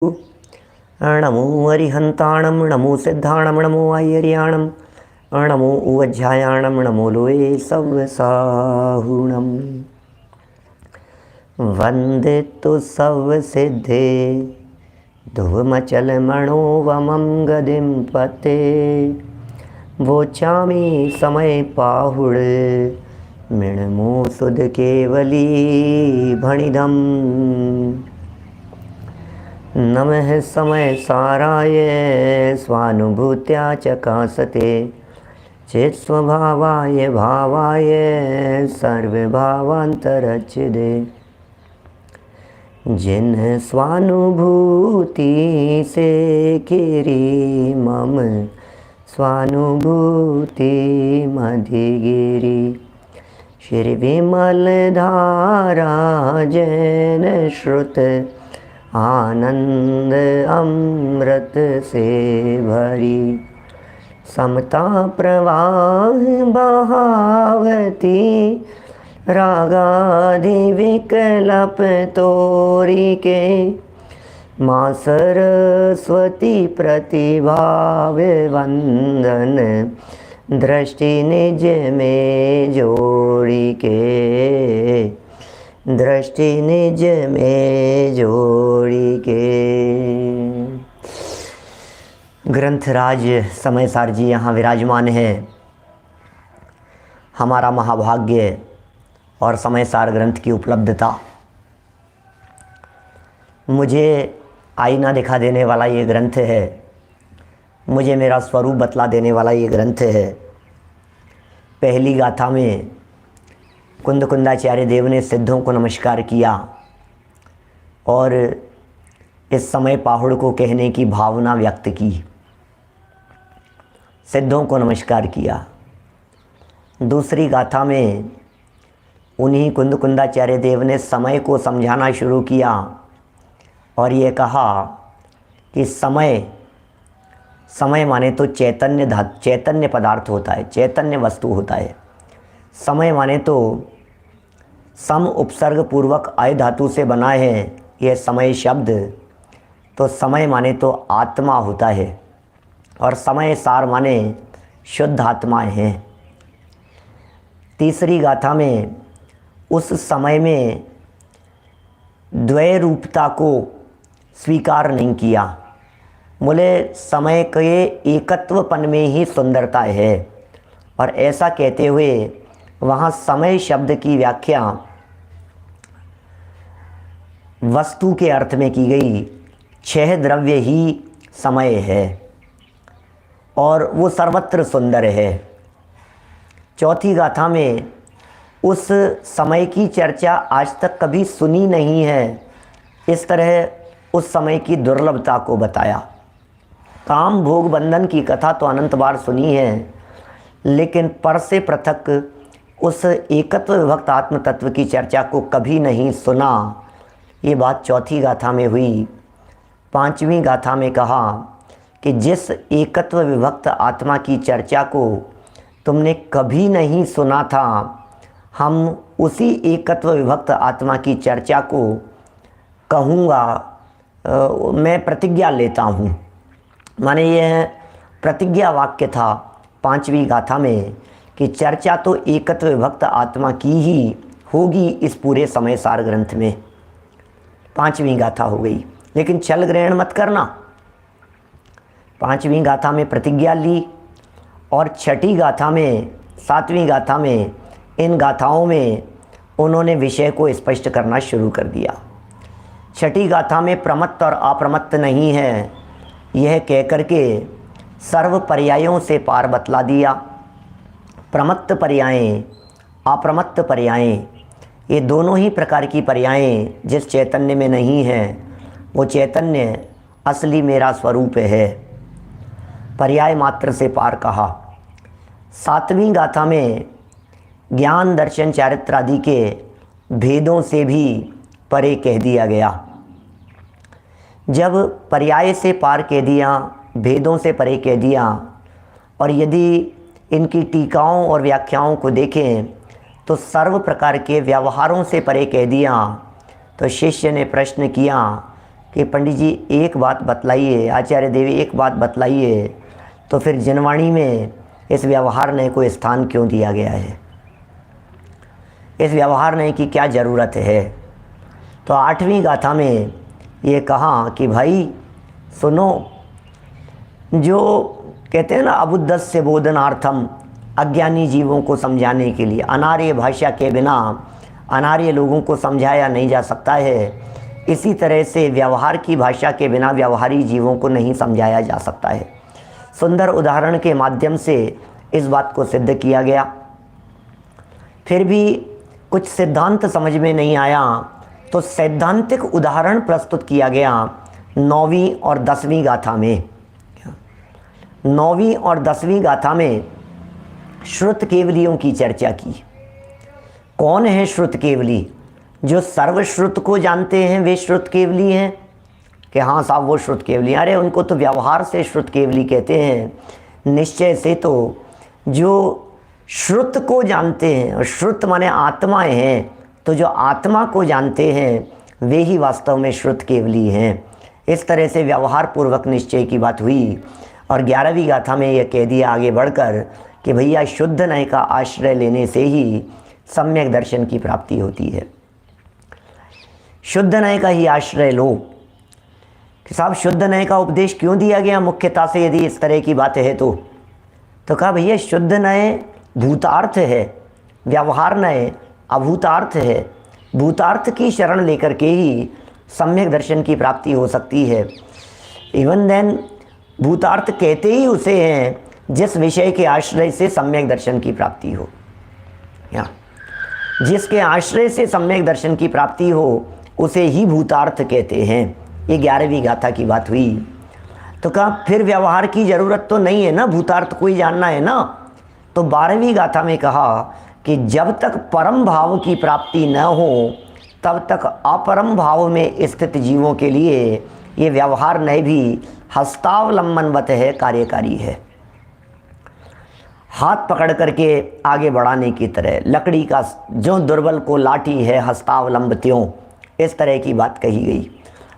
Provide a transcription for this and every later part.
नमो अरिहंताणं नमो सिद्धाणं नमो आयर्याणं नमो उवज्झायाणं नमो लोये सव्यसाहुणम् वन्दे तु सव्यसिद्धे धुवमचलमणोवमं गदिं पते वोचामि समय पाहुड मिणमो सुध केवली भणिधम नमः समय साराय स्वानुभूत्या चकासते चित्स्वभावाय भावाय सर्वभावान्तरच्छिदे जिन स्वानुभूति से गिरी मम स्वानुभूति मधिगिरी श्री विमल धारा जैन श्रुत आनंद अमृत से भरी समता प्रवाह बहावती रागाधि विकल्प तोरी के माँ सरस्वती प्रतिभाव वंदन दृष्टि निज में जोड़ी के दृष्टि निज में जोड़ी के। ग्रंथराज समयसार जी यहाँ विराजमान है। हमारा महाभाग्य और समयसार ग्रंथ की उपलब्धता, मुझे आईना दिखा देने वाला ये ग्रंथ है, मुझे मेरा स्वरूप बतला देने वाला ये ग्रंथ है। पहली गाथा में कुंदकुंदाचार्य देव ने सिद्धों को नमस्कार किया और इस समय पाहुड़ को कहने की भावना व्यक्त की, सिद्धों को नमस्कार किया। दूसरी गाथा में उन्हीं कुंदकुंदाचार्य देव ने समय को समझाना शुरू किया और ये कहा कि समय माने तो चैतन्य पदार्थ होता है, चैतन्य वस्तु होता है। समय माने तो सम उपसर्ग पूर्वक आय धातु से बना है यह समय शब्द, तो समय माने तो आत्मा होता है और समय सार माने शुद्ध आत्माएं हैं। तीसरी गाथा में उस समय में द्वय रूपता को स्वीकार नहीं किया, बोले समय के एकत्वपन में ही सुंदरता है, और ऐसा कहते हुए वहाँ समय शब्द की व्याख्या वस्तु के अर्थ में की गई। 6 द्रव्य ही समय है और वो सर्वत्र सुंदर है। चौथी गाथा में उस समय की चर्चा आज तक कभी सुनी नहीं है, इस तरह उस समय की दुर्लभता को बताया। काम भोग बंधन की कथा तो अनंत बार सुनी है, लेकिन पर से पृथक उस एकत्व विभक्त आत्म तत्व की चर्चा को कभी नहीं सुना। ये बात चौथी गाथा में हुई। पांचवीं गाथा में कहा कि जिस एकत्व विभक्त आत्मा की चर्चा को तुमने कभी नहीं सुना था, हम उसी एकत्व विभक्त आत्मा की चर्चा को कहूँगा, मैं प्रतिज्ञा लेता हूँ। माने यह प्रतिज्ञा वाक्य था पांचवी गाथा में कि चर्चा तो एकत्व विभक्त आत्मा की ही होगी इस पूरे समय सार ग्रंथ में। पांचवी गाथा हो गई, लेकिन छल ग्रहण मत करना। पांचवी गाथा में प्रतिज्ञा ली और छठी गाथा में, सातवीं गाथा में, इन गाथाओं में उन्होंने विषय को स्पष्ट करना शुरू कर दिया। छठी गाथा में प्रमत्त और अप्रमत्त नहीं है, यह कहकर के सर्व पर्यायों से पार बतला दिया। प्रमत्त पर्यायें, अप्रमत्त पर्यायें, ये दोनों ही प्रकार की पर्यायें जिस चैतन्य में नहीं है, वो चैतन्य असली मेरा स्वरूप है। पर्याय मात्र से पार कहा। सातवीं गाथा में ज्ञान दर्शन चारित्र आदि के भेदों से भी परे कह दिया गया। जब पर्याय से पार कह दिया, भेदों से परे कह दिया, और यदि इनकी टीकाओं और व्याख्याओं को देखें तो सर्व प्रकार के व्यवहारों से परे कह दिया, तो शिष्य ने प्रश्न किया कि पंडित जी एक बात बतलाइए, आचार्य देवी एक बात बतलाइए, तो फिर जिनवाणी में इस व्यवहार नय को स्थान क्यों दिया गया है, इस व्यवहार नय की क्या ज़रूरत है। तो 8वीं गाथा में ये कहा कि भाई सुनो, जो कहते हैं ना अबुद्धस्य बोधनार्थम, अज्ञानी जीवों को समझाने के लिए, अनार्य भाषा के बिना अनार्य लोगों को समझाया नहीं जा सकता है, इसी तरह से व्यवहार की भाषा के बिना व्यवहारी जीवों को नहीं समझाया जा सकता है। सुंदर उदाहरण के माध्यम से इस बात को सिद्ध किया गया। फिर भी कुछ सिद्धांत समझ में नहीं आया तो सैद्धांतिक उदाहरण प्रस्तुत किया गया 9वीं और 10वीं गाथा में। 9वीं और 10वीं गाथा में श्रुत केवलियों की चर्चा की। कौन है श्रुत केवली? जो सर्वश्रुत को जानते हैं वे श्रुत केवली हैं कि हाँ साहब वो श्रुत केवली। अरे उनको तो व्यवहार से श्रुत केवली कहते हैं, निश्चय से तो जो श्रुत को जानते हैं, और श्रुत माने आत्माएं हैं, तो जो आत्मा को जानते हैं वे ही वास्तव में श्रुत केवली हैं। इस तरह से व्यवहार पूर्वक निश्चय की बात हुई। और 11वीं गाथा में यह कह दिया आगे बढ़कर कि भैया शुद्ध नय का आश्रय लेने से ही सम्यक दर्शन की प्राप्ति होती है। शुद्ध नय का ही आश्रय लो कि साहब शुद्ध नय का उपदेश क्यों दिया गया मुख्यता से, यदि इस तरह की बात है तो कहा भैया शुद्ध नय भूतार्थ है, व्यवहार नय अभूतार्थ है। भूतार्थ की शरण लेकर के ही सम्यक दर्शन की प्राप्ति हो सकती है। इवन देन भूतार्थ कहते ही उसे हैं जिस विषय के आश्रय से सम्यक दर्शन की प्राप्ति हो, या जिसके आश्रय से सम्यक दर्शन की प्राप्ति हो उसे ही भूतार्थ कहते हैं। ये 11वीं गाथा की बात हुई। तो कहा फिर व्यवहार की ज़रूरत तो नहीं है ना, भूतार्थ को ही जानना है ना। तो 12वीं गाथा में कहा कि जब तक परम भाव की प्राप्ति न हो तब तक अपरम भाव में स्थित जीवों के लिए ये व्यवहार नहीं भी हस्तावलंबनवत है, कार्यकारी है। हाथ पकड़ करके आगे बढ़ाने की तरह, लकड़ी का जो दुर्बल को लाठी है हस्तावलंब त्यों, इस तरह की बात कही गई।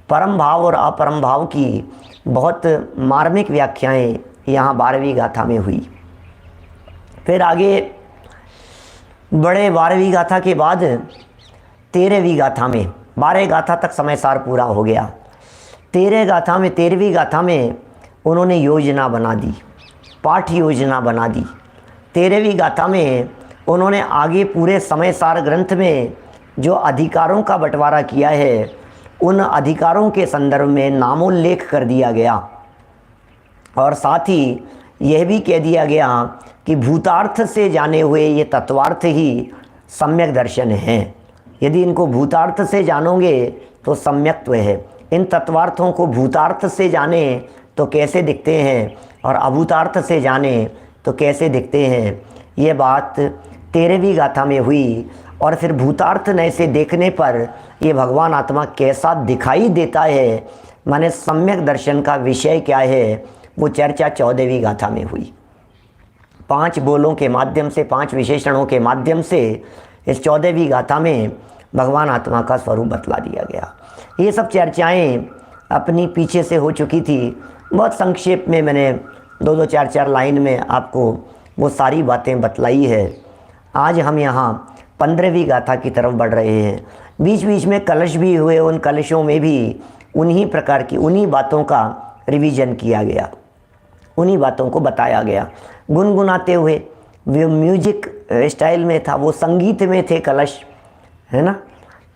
परम भाव और अपरम भाव की बहुत मार्मिक व्याख्याएं यहाँ 12वीं गाथा में हुई। फिर आगे बड़े 12वीं गाथा के बाद 13वीं गाथा में, 12 गाथा तक समय सार पूरा हो गया। 13वीं गाथा में उन्होंने योजना बना दी, पाठ योजना बना दी। 13वीं गाथा में उन्होंने आगे पूरे समय सार ग्रंथ में जो अधिकारों का बंटवारा किया है उन अधिकारों के संदर्भ में नामोल्लेख कर दिया गया। और साथ ही यह भी कह दिया गया कि भूतार्थ से जाने हुए ये तत्वार्थ ही सम्यक दर्शन हैं। यदि इनको भूतार्थ से जानोगे तो सम्यक्त्व है। इन तत्वार्थों को भूतार्थ से जाने तो कैसे दिखते हैं और अभूतार्थ से जाने तो कैसे दिखते हैं, ये बात 13वीं गाथा में हुई। और फिर भूतार्थ नय से देखने पर ये भगवान आत्मा कैसा दिखाई देता है, माने सम्यक दर्शन का विषय क्या है, वो चर्चा 14वीं गाथा में हुई। 5 बोलों के माध्यम से, 5 विशेषणों के माध्यम से इस 14वीं गाथा में भगवान आत्मा का स्वरूप बतला दिया गया। ये सब चर्चाएं अपनी पीछे से हो चुकी थी। बहुत संक्षेप में मैंने 2-2, 4-4 लाइन में आपको वो सारी बातें बतलाई है। आज हम यहाँ 15वीं गाथा की तरफ बढ़ रहे हैं। बीच बीच में कलश भी हुए, उन कलशों में भी उन्हीं प्रकार की, उन्हीं बातों का रिवीजन किया गया, उन्हीं बातों को बताया गया गुनगुनाते हुए। वो म्यूजिक स्टाइल में था, वो संगीत में थे कलश, है ना।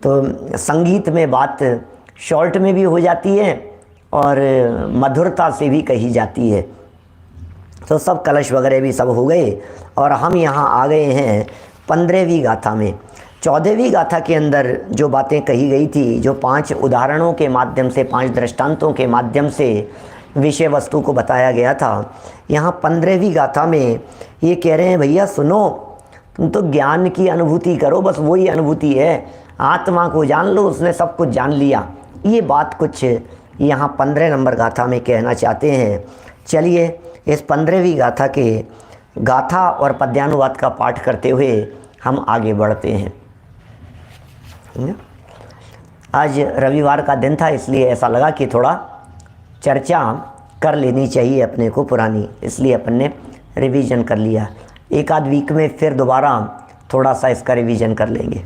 तो संगीत में बात शॉर्ट में भी हो जाती है और मधुरता से भी कही जाती है। तो सब कलश वगैरह भी सब हो गए और हम यहाँ आ गए हैं 15वीं गाथा में। 14वीं गाथा के अंदर जो बातें कही गई थी, जो 5 उदाहरणों के माध्यम से, 5 दृष्टांतों के माध्यम से विषय वस्तु को बताया गया था, यहाँ 15वीं गाथा में ये कह रहे हैं भैया सुनो, तुम तो ज्ञान की अनुभूति करो, बस वही अनुभूति है, आत्मा को जान लो, उसने सब कुछ जान लिया। ये बात कुछ यहाँ 15 नंबर गाथा में कहना चाहते हैं। चलिए इस 15वीं गाथा के गाथा और पद्यानुवाद का पाठ करते हुए हम आगे बढ़ते हैं। आज रविवार का दिन था, इसलिए ऐसा लगा कि थोड़ा चर्चा कर लेनी चाहिए अपने को पुरानी, इसलिए अपन ने रिवीजन कर लिया। एक आध वीक में फिर दोबारा थोड़ा सा इसका रिवीजन कर लेंगे।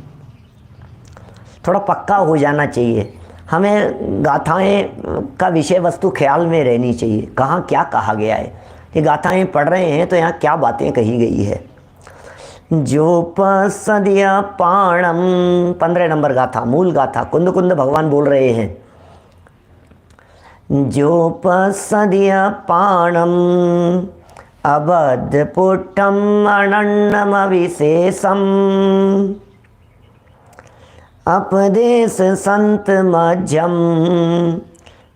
थोड़ा पक्का हो जाना चाहिए, हमें गाथाएं का विषय वस्तु ख्याल में रहनी चाहिए, कहाँ क्या कहा गया है। ये गाथाएं पढ़ रहे हैं तो यहाँ क्या बातें कही गई है। जो पसदिया पाणम, 15 नंबर गाथा, मूल गाथा, कुंद कुंद भगवान बोल रहे हैं। जो पसदिया पाणम अबद्ध पुट्टम अनन्नम विशेषम अपदेश संत मध्यम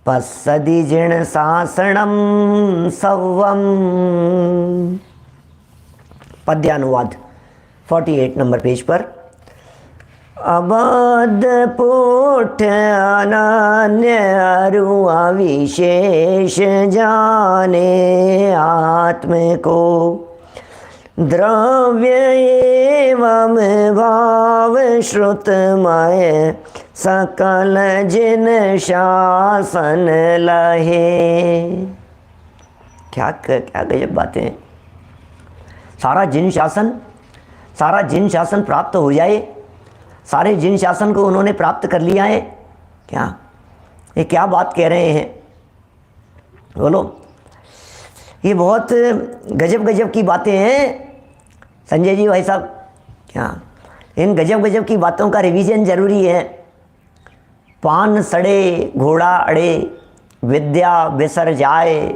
पसदि जिण शासनम सव्वम। पद्यानुवाद 48 नंबर पेज पर। अबद्ध पुठ अनन्य अरुआ विशेष जाने आत्म को द्रव्य एवं भाव श्रुतमय सकल जिन शासन लहे। क्या गजब बातें हैं। सारा जिन शासन प्राप्त हो जाए, सारे जिन शासन को उन्होंने प्राप्त कर लिया है। क्या ये क्या बात कह रहे हैं, बोलो। ये बहुत गजब की बातें हैं संजय जी भाई साहब। क्या इन गजब की बातों का रिवीजन जरूरी है। पान सड़े घोड़ा अड़े, विद्या बिसर जाए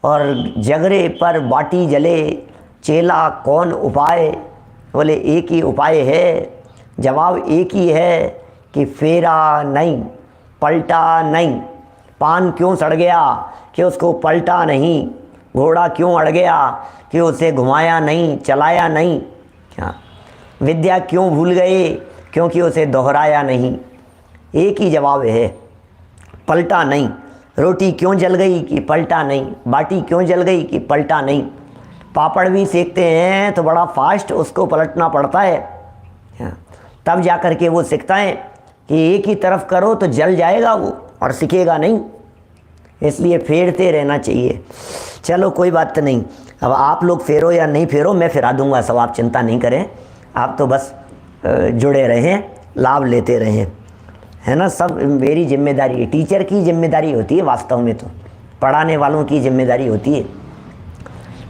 और जगरे पर बाटी जले, चेला कौन उपाय। बोले एक ही उपाय है, जवाब एक ही है कि फेरा नहीं, पलटा नहीं। पान क्यों सड़ गया कि उसको पलटा नहीं, घोड़ा क्यों अड़ गया कि उसे घुमाया नहीं, चलाया नहीं। क्या विद्या क्यों भूल गए, क्योंकि उसे दोहराया नहीं। एक ही जवाब है, पलटा नहीं। रोटी क्यों जल गई कि पलटा नहीं, बाटी क्यों जल गई कि पलटा नहीं। पापड़ भी सेकते हैं तो बड़ा फास्ट उसको पलटना पड़ता है, तब जा कर के वो सीखता है कि एक ही तरफ करो तो जल जाएगा वो और सीखेगा नहीं, इसलिए फेरते रहना चाहिए। चलो कोई बात नहीं, अब आप लोग फेरो या नहीं फेरो, मैं फिरा दूंगा सब, आप चिंता नहीं करें। आप तो बस जुड़े रहें, लाभ लेते रहें, है ना। सब मेरी जिम्मेदारी है, टीचर की जिम्मेदारी होती है वास्तव में, तो पढ़ाने वालों की जिम्मेदारी होती है।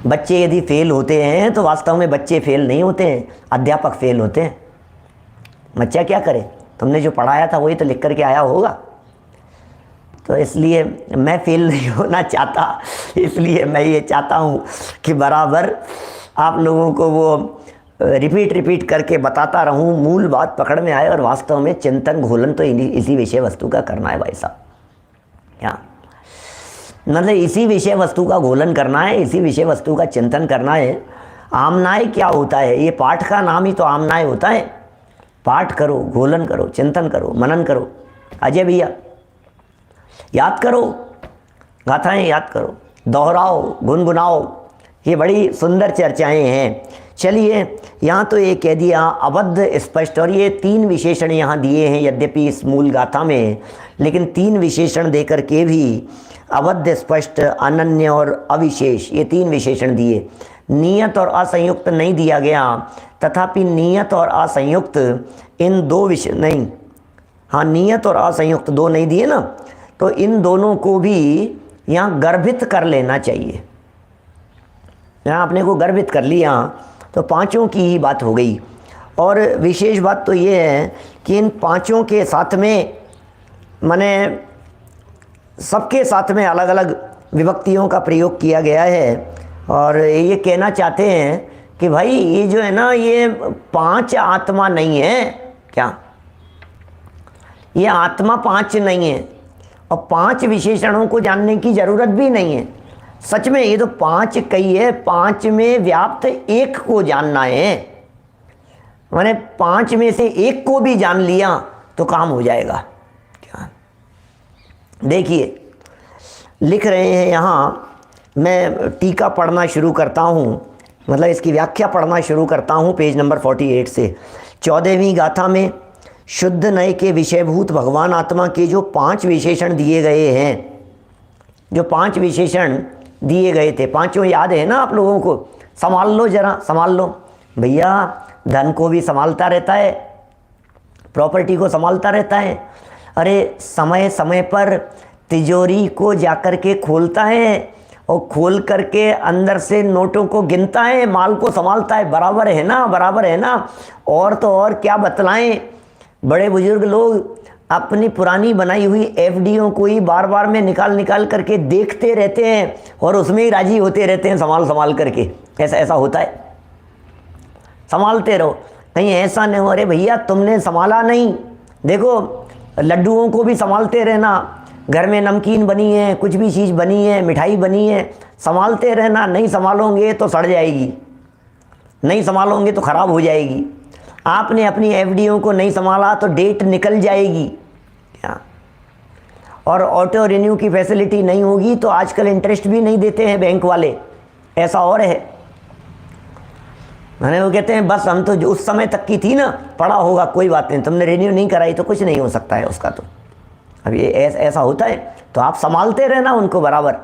बच्चे यदि फेल होते हैं तो वास्तव में बच्चे फेल नहीं होते हैं, अध्यापक फेल होते हैं। बच्चा क्या करे, तुमने जो पढ़ाया था वही तो लिख करके आया होगा। तो इसलिए मैं फेल नहीं होना चाहता, इसलिए मैं ये चाहता हूँ कि बराबर आप लोगों को वो रिपीट करके बताता रहूँ, मूल बात पकड़ में आए। और वास्तव में चिंतन घोलन तो इसी विषय वस्तु का करना है भाई साहब। क्या मतलब इसी विषय वस्तु का घोलन करना है, इसी विषय वस्तु का चिंतन करना है। आमनाय क्या होता है, ये पाठ का नाम ही तो आमनाय होता है। पाठ करो, घोलन करो, चिंतन करो, मनन करो। अजय भैया याद करो, गाथाएं याद करो, दोहराओ, गुनगुनाओ। ये बड़ी सुंदर चर्चाएं हैं। चलिए, यहाँ तो ये कह दिया अबद्ध स्पष्ट, और ये 3 विशेषण यहाँ दिए हैं यद्यपि इस मूल गाथा में, लेकिन 3 विशेषण देकर के भी अबद्ध स्पष्ट, अनन्य और अविशेष, ये 3 विशेषण दिए। नियत और असंयुक्त नहीं दिया गया, तथापि नियत और असंयुक्त इन 2 विषय नहीं, हाँ नियत और असंयुक्त 2 नहीं दिए ना, तो इन दोनों को भी यहाँ गर्भित कर लेना चाहिए। यहाँ अपने को गर्भित कर लिया तो 5 की ही बात हो गई। और विशेष बात तो ये है कि इन 5 के साथ में, माने सबके साथ में अलग अलग विभक्तियों का प्रयोग किया गया है। और ये कहना चाहते हैं कि भाई ये जो है ना, ये 5 आत्मा नहीं है। क्या ये आत्मा 5 नहीं है, और 5 विशेषणों को जानने की जरूरत भी नहीं है। सच में ये तो 5 कही है, 5 में व्याप्त 1 को जानना है। मैंने 5 में से 1 को भी जान लिया तो काम हो जाएगा। क्या देखिए लिख रहे हैं यहाँ, मैं टीका पढ़ना शुरू करता हूँ, मतलब इसकी व्याख्या पढ़ना शुरू करता हूँ पेज नंबर 48 से। 14वीं गाथा में शुद्ध नय के विषयभूत भगवान आत्मा के जो 5 विशेषण दिए गए हैं, जो 5 विशेषण दिए गए थे, पांचों याद है ना आप लोगों को? संभाल लो, जरा संभाल लो भैया। धन को भी संभालता रहता है, प्रॉपर्टी को संभालता रहता है। अरे समय समय पर तिजोरी को जाकर के खोलता है और खोल करके अंदर से नोटों को गिनता है, माल को संभालता है। बराबर है ना? बराबर है ना? और तो और क्या बतलाएं, बड़े बुजुर्ग लोग अपनी पुरानी बनाई हुई एफडीओ को ही बार बार में निकाल निकाल करके देखते रहते हैं और उसमें ही राजी होते रहते हैं, संभाल संभाल करके। ऐसा ऐसा होता है, संभालते रहो, कहीं ऐसा नहीं हो अरे भैया तुमने संभाला नहीं। देखो लड्डुओं को भी संभालते रहना, घर में नमकीन बनी है, कुछ भी चीज़ बनी है, मिठाई बनी है, संभालते रहना। नहीं संभालोगे तो सड़ जाएगी, नहीं संभालोगे तो ख़राब हो जाएगी। आपने अपनी एफडीओ को नहीं संभाला तो डेट निकल जाएगी क्या? और ऑटो रिन्यू की फैसिलिटी नहीं होगी तो आजकल इंटरेस्ट भी नहीं देते हैं बैंक वाले। ऐसा और है, मैंने वो कहते हैं बस हम तो जो उस समय तक की थी ना, पड़ा होगा कोई बात नहीं, तुमने रिन्यू नहीं कराई तो कुछ नहीं हो सकता है उसका। तो अब ये ऐसा होता है, तो आप संभालते रहना उनको बराबर।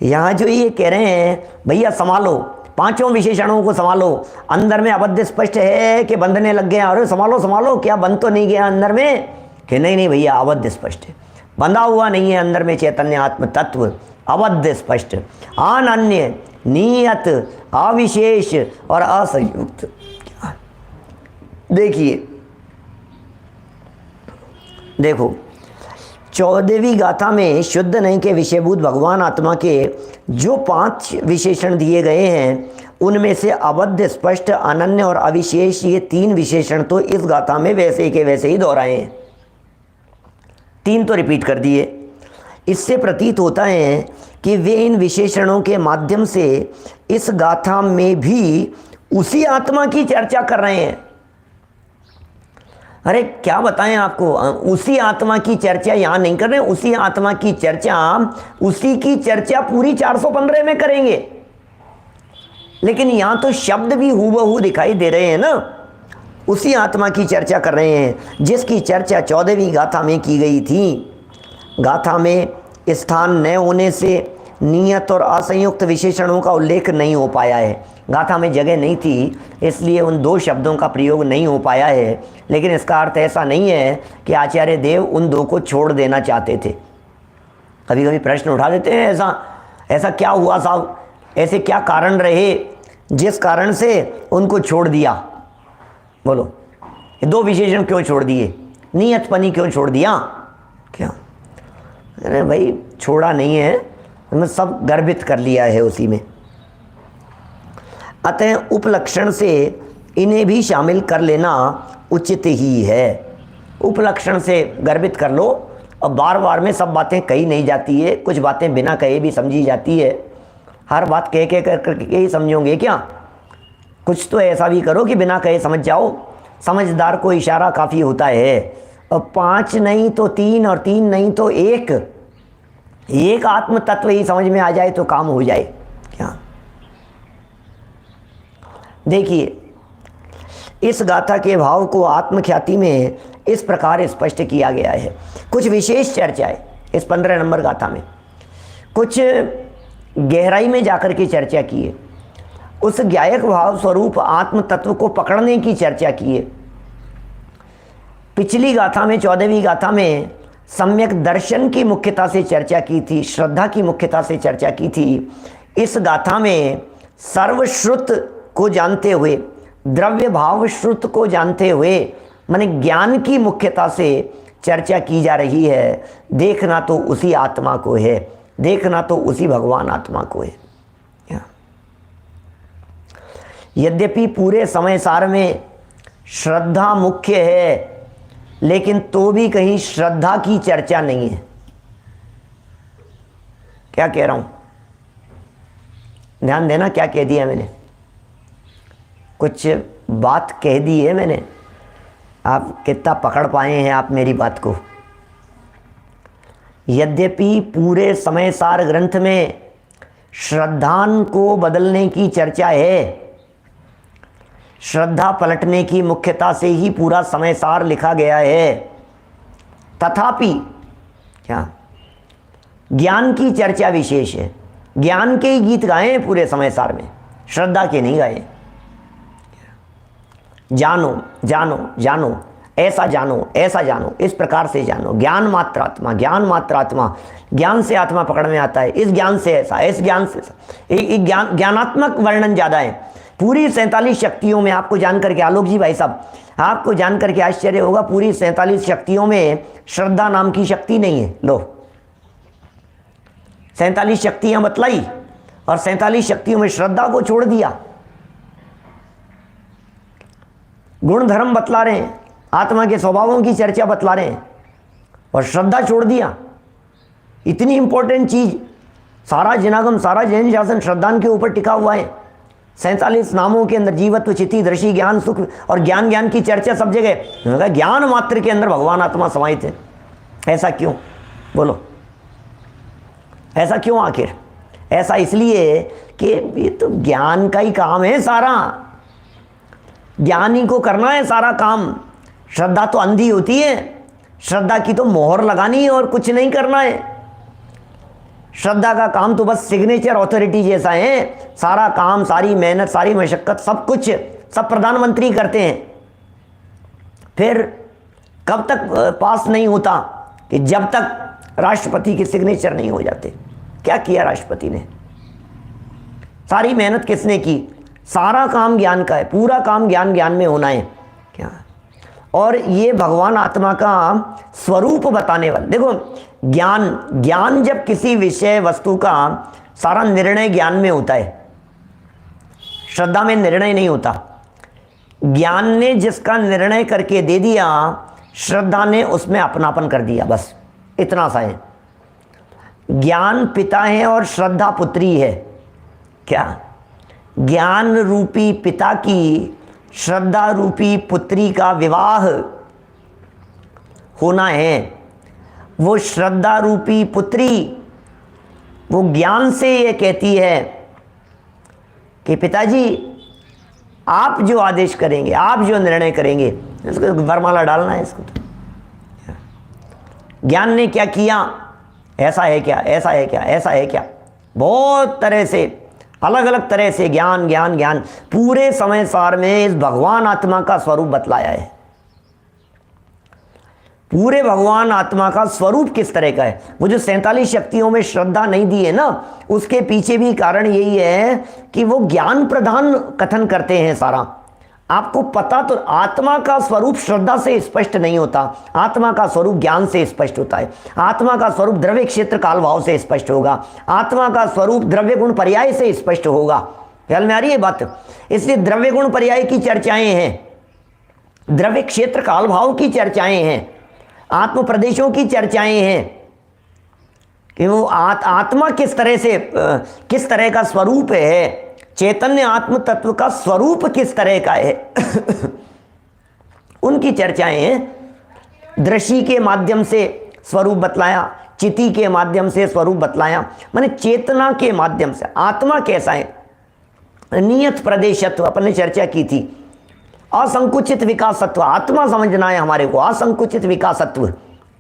यहाँ जो ये कह रहे हैं भैया संभालो, 5 विशेषणों को संभालो। अंदर में अबद्ध स्पष्ट है कि बंधने लग गए, अरे संभालो संभालो, क्या बंध तो नहीं गया अंदर में? कि नहीं नहीं भैया अबद्ध स्पष्ट है, बंधा हुआ नहीं है अंदर में चैतन्य आत्म तत्व, अबद्ध स्पष्ट, अनन्य, नियत, अविशेष और असंयुक्त। देखिए देखो 14वीं गाथा में शुद्ध नहीं के विषयभूत भगवान आत्मा के जो 5 विशेषण दिए गए हैं, उनमें से अबद्ध, स्पष्ट, अनन्य और अविशेष, ये 3 विशेषण तो इस गाथा में वैसे के वैसे ही दोहराए हैं। 3 तो रिपीट कर दिए। इससे प्रतीत होता है कि वे इन विशेषणों के माध्यम से इस गाथा में भी उसी आत्मा की चर्चा कर रहे हैं। अरे क्या बताएं आपको, उसी आत्मा की चर्चा यहाँ नहीं कर रहे हैं, उसी आत्मा की चर्चा, उसी की चर्चा पूरी 415 में करेंगे। लेकिन यहाँ तो शब्द भी हूबहू दिखाई दे रहे हैं ना, उसी आत्मा की चर्चा कर रहे हैं जिसकी चर्चा 14वीं गाथा में की गई थी। गाथा में स्थान न होने से नियत और असंयुक्त विशेषणों का उल्लेख नहीं हो पाया है। गाथा में जगह नहीं थी, इसलिए उन 2 शब्दों का प्रयोग नहीं हो पाया है। लेकिन इसका अर्थ ऐसा नहीं है कि आचार्य देव उन 2 को छोड़ देना चाहते थे। कभी कभी प्रश्न उठा देते हैं, ऐसा क्या हुआ साहब, ऐसे क्या कारण रहे जिस कारण से उनको छोड़ दिया? बोलो, ये 2 विशेषण क्यों छोड़ दिए? नियतपनी क्यों छोड़ दिया? क्या? अरे भाई छोड़ा नहीं है, हमने सब गर्भित कर लिया है उसी में। अतः उपलक्षण से इन्हें भी शामिल कर लेना उचित ही है। उपलक्षण से गर्भित कर लो, और बार बार में सब बातें कही नहीं जाती है, कुछ बातें बिना कहे भी समझी जाती है। हर बात कह के करके ही समझोगे क्या? कुछ तो ऐसा भी करो कि बिना कहे समझ जाओ। समझदार को इशारा काफ़ी होता है। और 5 नहीं तो 3 और 3 नहीं तो 1 आत्म तत्व ही समझ में आ जाए तो काम हो जाए क्या? देखिए इस गाथा के भाव को आत्मख्याति में इस प्रकार स्पष्ट किया गया है। कुछ विशेष चर्चाएं इस 15 नंबर गाथा में, कुछ गहराई में जाकर के चर्चा की है, उस ज्ञायक भाव स्वरूप आत्म तत्व को पकड़ने की चर्चा की है। पिछली गाथा में 14वीं गाथा में सम्यक दर्शन की मुख्यता से चर्चा की थी, श्रद्धा की मुख्यता से चर्चा की थी। इस गाथा में सर्वश्रुत को जानते हुए, द्रव्य भाव श्रुत को जानते हुए, माने ज्ञान की मुख्यता से चर्चा की जा रही है। देखना तो उसी आत्मा को है, देखना तो उसी भगवान आत्मा को है। यद्यपि पूरे समय सार में श्रद्धा मुख्य है, लेकिन तो भी कहीं श्रद्धा की चर्चा नहीं है। क्या कह रहा हूं? ध्यान देना, क्या कह दिया मैंने? कुछ बात कह दी है मैंने, आप कितना पकड़ पाए हैं आप मेरी बात को? यद्यपि पूरे समय सार ग्रंथ में श्रद्धान को बदलने की चर्चा है, श्रद्धा पलटने की मुख्यता से ही पूरा समय सार लिखा गया है। तथापि क्या ज्ञान की चर्चा विशेष है। ज्ञान के ही गीत गाए हैं पूरे समय सार में, श्रद्धा के नहीं गाए। जानो जानो जानो, ऐसा जानो ऐसा जानो, इस प्रकार से जानो। ज्ञान मात्र आत्मा, ज्ञान मात्र आत्मा, ज्ञान से आत्मा पकड़ में आता है। इस ज्ञान से ऐसा, इस ज्ञान से एक ज्ञानात्मक वर्णन ज़्यादा है। पूरी 47 शक्तियों में आपको जान करके, आलोक जी भाई साहब, आपको जान करके आश्चर्य होगा, पूरी 47 शक्तियों में श्रद्धा नाम की शक्ति नहीं है। लो, 47 शक्तियां बतलाई और 47 शक्तियों में श्रद्धा को छोड़ दिया। गुण धर्म बतला रहे हैं, आत्मा के स्वभावों की चर्चा बतला रहे हैं और श्रद्धा छोड़ दिया। इतनी इंपॉर्टेंट चीज, सारा जिनागम, सारा जैन शासन श्रद्धा के ऊपर टिका हुआ है। 47 नामों के अंदर जीवत्व, चिति, दृष्टि, ज्ञान, सुख और ज्ञान, ज्ञान की चर्चा सब जगह। ज्ञान मात्र के अंदर भगवान आत्मा समाहित है। ऐसा क्यों? बोलो, ऐसा क्यों? आखिर ऐसा इसलिए कि ये तो ज्ञान का ही काम है सारा, ज्ञानी को करना है सारा काम। श्रद्धा तो अंधी होती है, श्रद्धा की तो मोहर लगानी है और कुछ नहीं करना है। श्रद्धा का काम तो बस सिग्नेचर अथॉरिटी जैसा है। सारा काम, सारी मेहनत, सारी मशक्कत, सब कुछ सब प्रधानमंत्री करते हैं। फिर कब तक पास नहीं होता? कि जब तक राष्ट्रपति के सिग्नेचर नहीं हो जाते। क्या किया राष्ट्रपति ने? सारी मेहनत किसने की? सारा काम ज्ञान का है, पूरा काम ज्ञान ज्ञान में होना है। क्या? और ये भगवान आत्मा का स्वरूप बताने वाला। देखो, ज्ञान जब किसी विषय वस्तु का सारा निर्णय ज्ञान में होता है, श्रद्धा में निर्णय नहीं होता। ज्ञान ने जिसका निर्णय करके दे दिया, श्रद्धा ने उसमें अपनापन कर दिया, बस इतना सा है। ज्ञान पिता है और श्रद्धा पुत्री है। क्या? ज्ञान रूपी पिता की श्रद्धा रूपी पुत्री का विवाह होना है। वो श्रद्धा रूपी पुत्री वो ज्ञान से ये कहती है कि पिताजी आप जो आदेश करेंगे, आप जो निर्णय करेंगे, इसको वरमाला डालना है इसको। ज्ञान ने क्या किया? ऐसा है क्या, ऐसा है क्या, ऐसा है क्या, बहुत तरह से, अलग अलग तरह से ज्ञान ज्ञान ज्ञान पूरे समय सार में इस भगवान आत्मा का स्वरूप बतलाया है। पूरे भगवान आत्मा का स्वरूप किस तरह का है। वो जो 47 शक्तियों में श्रद्धा नहीं दी है ना, उसके पीछे भी कारण यही है कि वो ज्ञान प्रधान कथन करते हैं सारा। आपको पता तो, आत्मा का स्वरूप श्रद्धा से स्पष्ट नहीं होता, आत्मा का स्वरूप ज्ञान से स्पष्ट होता है। आत्मा का स्वरूप द्रव्य क्षेत्र काल भाव से स्पष्ट होगा, आत्मा का स्वरूप द्रव्य गुण पर्याय से स्पष्ट होगा। ख्याल में आ रही है बात? इसलिए द्रव्य गुण पर्याय की चर्चाएं हैं, द्रव्य क्षेत्र काल भाव की चर्चाएं हैं, आत्म प्रदेशों की चर्चाएं हैं कि वो आत्मा किस तरह से, किस तरह का स्वरूप है, चैतन्य आत्म तत्व का स्वरूप किस तरह का है उनकी चर्चाएं हैं। दृष्टि के माध्यम से स्वरूप बतलाया, चिति के माध्यम से स्वरूप बतलाया, माने चेतना के माध्यम से आत्मा कैसा है। नियत प्रदेशत्व अपन ने चर्चा की थी, असंकुचित विकासत्व आत्मा समझना है हमारे को, असंकुचित विकासत्व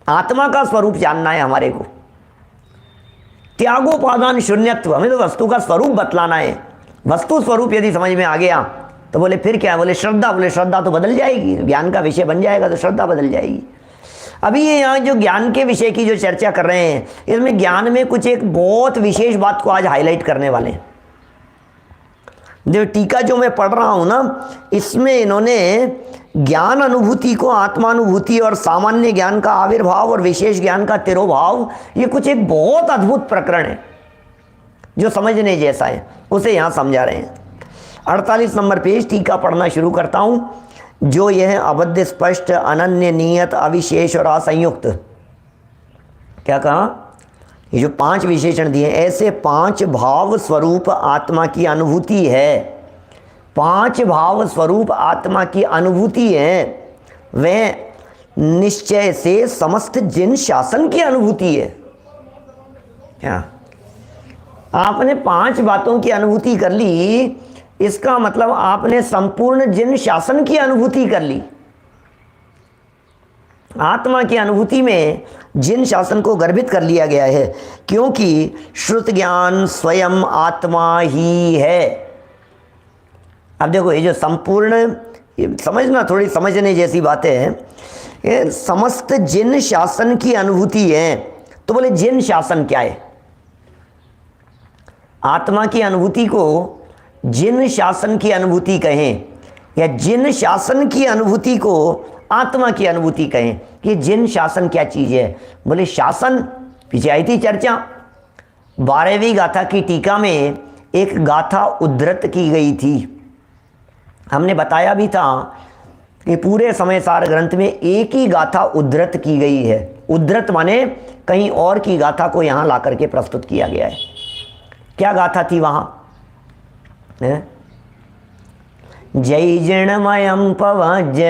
आत्मा का स्वरूप जानना है हमारे को। त्यागोपादान शून्यत्व, हमें तो वस्तु का स्वरूप बतलाना है। वस्तु स्वरूप यदि समझ में आ गया तो बोले फिर क्या है? बोले श्रद्धा। बोले श्रद्धा तो बदल जाएगी, ज्ञान का विषय बन जाएगा तो श्रद्धा बदल जाएगी। अभी ये यहाँ जो ज्ञान के विषय की जो चर्चा कर रहे हैं, इसमें ज्ञान में कुछ एक बहुत विशेष बात को आज हाईलाइट करने वाले हैं। जो टीका जो मैं पढ़ रहा हूँ ना, इसमें इन्होंने ज्ञान अनुभूति को आत्मानुभूति और सामान्य ज्ञान का आविर्भाव और विशेष ज्ञान का तिरोभाव, ये कुछ एक बहुत अद्भुत प्रकरण है जो समझने जैसा है, उसे यहाँ समझा रहे हैं। 48 नंबर पेज टीका पढ़ना शुरू करता हूँ। जो यह अबद्ध, स्पष्ट, अनन्य, नियत, अविशेष और असंयुक्त, क्या कहा? ये जो 5 विशेषण दिए, ऐसे 5 भाव स्वरूप आत्मा की अनुभूति है। 5 भाव स्वरूप आत्मा की अनुभूति है, वह निश्चय से समस्त जिन शासन की अनुभूति है। क्या आपने 5 बातों की अनुभूति कर ली इसका मतलब आपने संपूर्ण जिन शासन की अनुभूति कर ली। आत्मा की अनुभूति में जिन शासन को गर्भित कर लिया गया है, क्योंकि श्रुत ज्ञान स्वयं आत्मा ही है। अब देखो ये जो संपूर्ण, समझना, थोड़ी समझने जैसी बातें हैं, ये समस्त जिन शासन की अनुभूति है। तो बोले जिन शासन क्या है? आत्मा की अनुभूति को जिन शासन की अनुभूति कहें या जिन शासन की अनुभूति को आत्मा की अनुभूति कहें कि जिन शासन क्या चीज़ है? बोले शासन, पीछे आई थी चर्चा, 12वीं गाथा की टीका में एक गाथा उद्धृत की गई थी। हमने बताया भी था कि पूरे समय सार ग्रंथ में एक ही गाथा उद्धृत की गई है। उद्धृत माने कहीं और की गाथा को यहाँ ला करके प्रस्तुत किया गया है। क्या गाथा थी वहाँ? जय जिणमयम पवज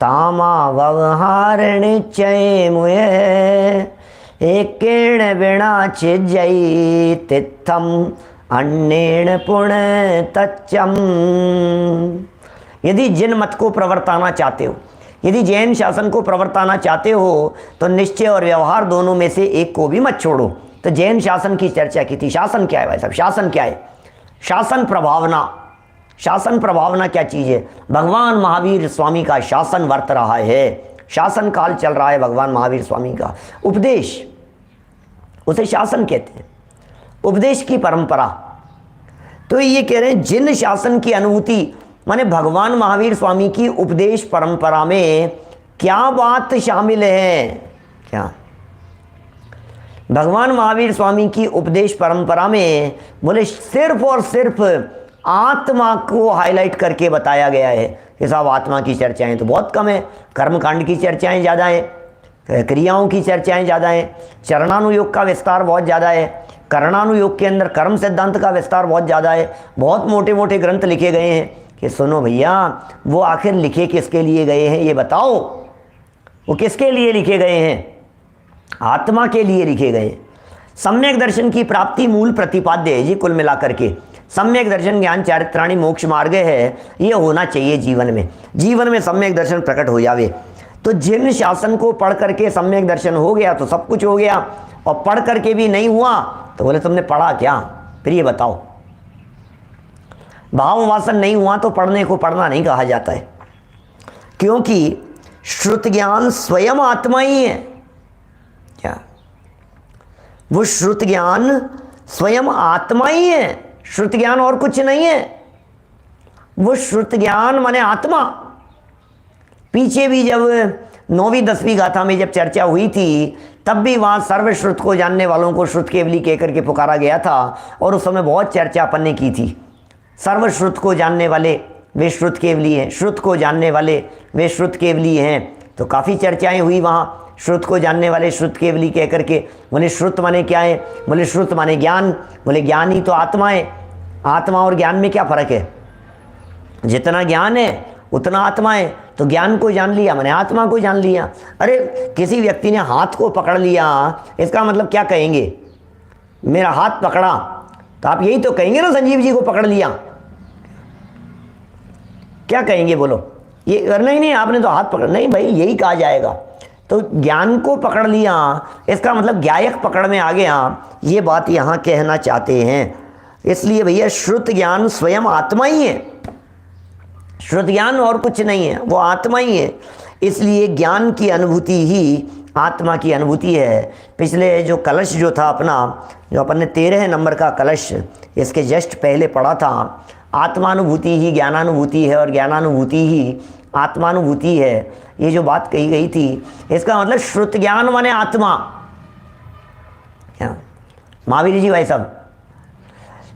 तामा व्यवहार निश्चय मुय एकेण विणाच जय तिथम अन्येण पुण्य तच्चम। यदि जिन मत को प्रवर्ताना चाहते हो, यदि जैन शासन को प्रवर्ताना चाहते हो, तो निश्चय और व्यवहार दोनों में से एक को भी मत छोड़ो। तो जैन शासन की चर्चा की थी। शासन क्या है भाई साहब? शासन क्या है? शासन प्रभावना। शासन प्रभावना क्या चीज़ है? भगवान महावीर स्वामी का शासन वर्त रहा है, शासन काल चल रहा है भगवान महावीर स्वामी का। उपदेश, उसे शासन कहते हैं, उपदेश की परंपरा। तो ये कह रहे हैं जिन शासन की अनुभूति, माने भगवान महावीर स्वामी की उपदेश परंपरा में क्या बात शामिल है? क्या भगवान महावीर स्वामी की उपदेश परंपरा में बोले सिर्फ और सिर्फ आत्मा को हाईलाइट करके बताया गया है कि साहब आत्मा की चर्चाएं तो बहुत कम है, कर्मकांड की चर्चाएं ज़्यादा हैं, क्रियाओं की चर्चाएं ज़्यादा हैं, चरणानुयोग का विस्तार बहुत ज़्यादा है, कर्णानुयोग के अंदर कर्म सिद्धांत का विस्तार बहुत ज़्यादा है, बहुत मोटे मोटे ग्रंथ लिखे गए हैं। कि सुनो भैया, वो आखिर लिखे किसके लिए गए हैं ये बताओ? वो किसके लिए लिखे गए हैं? आत्मा के लिए लिखे गए। सम्यक दर्शन की प्राप्ति मूल प्रतिपाद्य है जी। कुल मिलाकर के सम्यक दर्शन ज्ञान चारित्राणी मोक्ष मार्ग है, ये होना चाहिए जीवन में। जीवन में सम्यक दर्शन प्रकट हो जावे। तो जिन शासन को पढ़ करके सम्यक दर्शन हो गया तो सब कुछ हो गया, और पढ़ करके भी नहीं हुआ तो बोले तुमने पढ़ा क्या? फिर ये बताओ। भाव वासन नहीं हुआ तो पढ़ने को पढ़ना नहीं कहा जाता है, क्योंकि श्रुत ज्ञान स्वयं आत्मा ही है। क्या वो श्रुत ज्ञान स्वयं आत्मा ही है? श्रुत ज्ञान और कुछ नहीं है। वो श्रुत ज्ञान माने आत्मा। पीछे भी जब 9वीं 10वीं गाथा में जब चर्चा हुई थी, तब भी वहाँ सर्वश्रुत को जानने वालों को श्रुत केवली कहकर के पुकारा गया था, और उस समय बहुत चर्चा अपन ने की थी। सर्वश्रुत को जानने वाले वे श्रुत केवली हैं, श्रुत को जानने वाले वे श्रुत केवली हैं। तो काफ़ी चर्चाएं हुई वहाँ, श्रुत को जानने वाले श्रुत केवली कह करके। बोले श्रुत माने क्या है? बोले श्रुत माने ज्ञान। बोले ज्ञान ही तो आत्मा है। आत्मा और ज्ञान में क्या फ़र्क है? जितना ज्ञान है उतना आत्मा है। तो ज्ञान को जान लिया मैंने आत्मा को जान लिया। अरे किसी व्यक्ति ने हाथ को पकड़ लिया, इसका मतलब क्या कहेंगे? मेरा हाथ पकड़ा, तो आप यही तो कहेंगे ना, संजीव जी को पकड़ लिया। क्या कहेंगे बोलो? ये नहीं आपने तो हाथ पकड़, नहीं भाई यही कहा जाएगा। तो ज्ञान को पकड़ लिया, इसका मतलब ज्ञायक पकड़ में आ गया, ये बात यहाँ कहना चाहते हैं। इसलिए भैया श्रुत ज्ञान स्वयं आत्मा ही है। श्रुत ज्ञान और कुछ नहीं है, वो आत्मा ही है। इसलिए ज्ञान की अनुभूति ही आत्मा की अनुभूति है। पिछले जो कलश जो था अपना, जो अपन ने 13 नंबर का कलश इसके जस्ट पहले पढ़ा था, आत्मानुभूति ही ज्ञानानुभूति है और ज्ञानानुभूति ही आत्मानुभूति है। ये जो बात कही गई थी, इसका मतलब श्रुत ज्ञान माने आत्मा। क्या महावीर जी भाई साहब,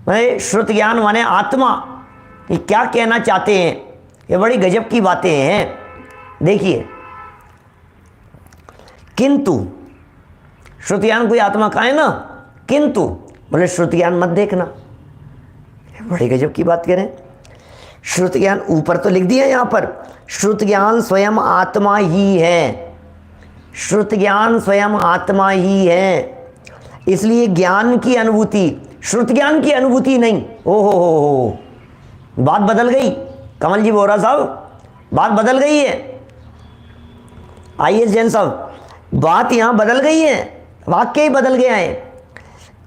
भाई श्रुत ज्ञान माने आत्मा, ये क्या कहना चाहते हैं? ये बड़ी गजब की बातें हैं। देखिए, किंतु श्रुत ज्ञान कोई आत्मा का है ना, किंतु बोले श्रुत ज्ञान मत देखना। बड़ी गजब की बात कह रहे हैं। श्रुत ज्ञान ऊपर तो लिख दिया यहाँ पर, श्रुत ज्ञान स्वयं आत्मा ही है। श्रुत ज्ञान स्वयं आत्मा ही है। इसलिए ज्ञान की अनुभूति, श्रुत ज्ञान की अनुभूति नहीं। ओ हो, बात बदल गई कमल जी बोरा साहब, बात बदल गई है। आइए जैन साहब, बात यहां बदल गई है, वाक्य ही बदल गया है,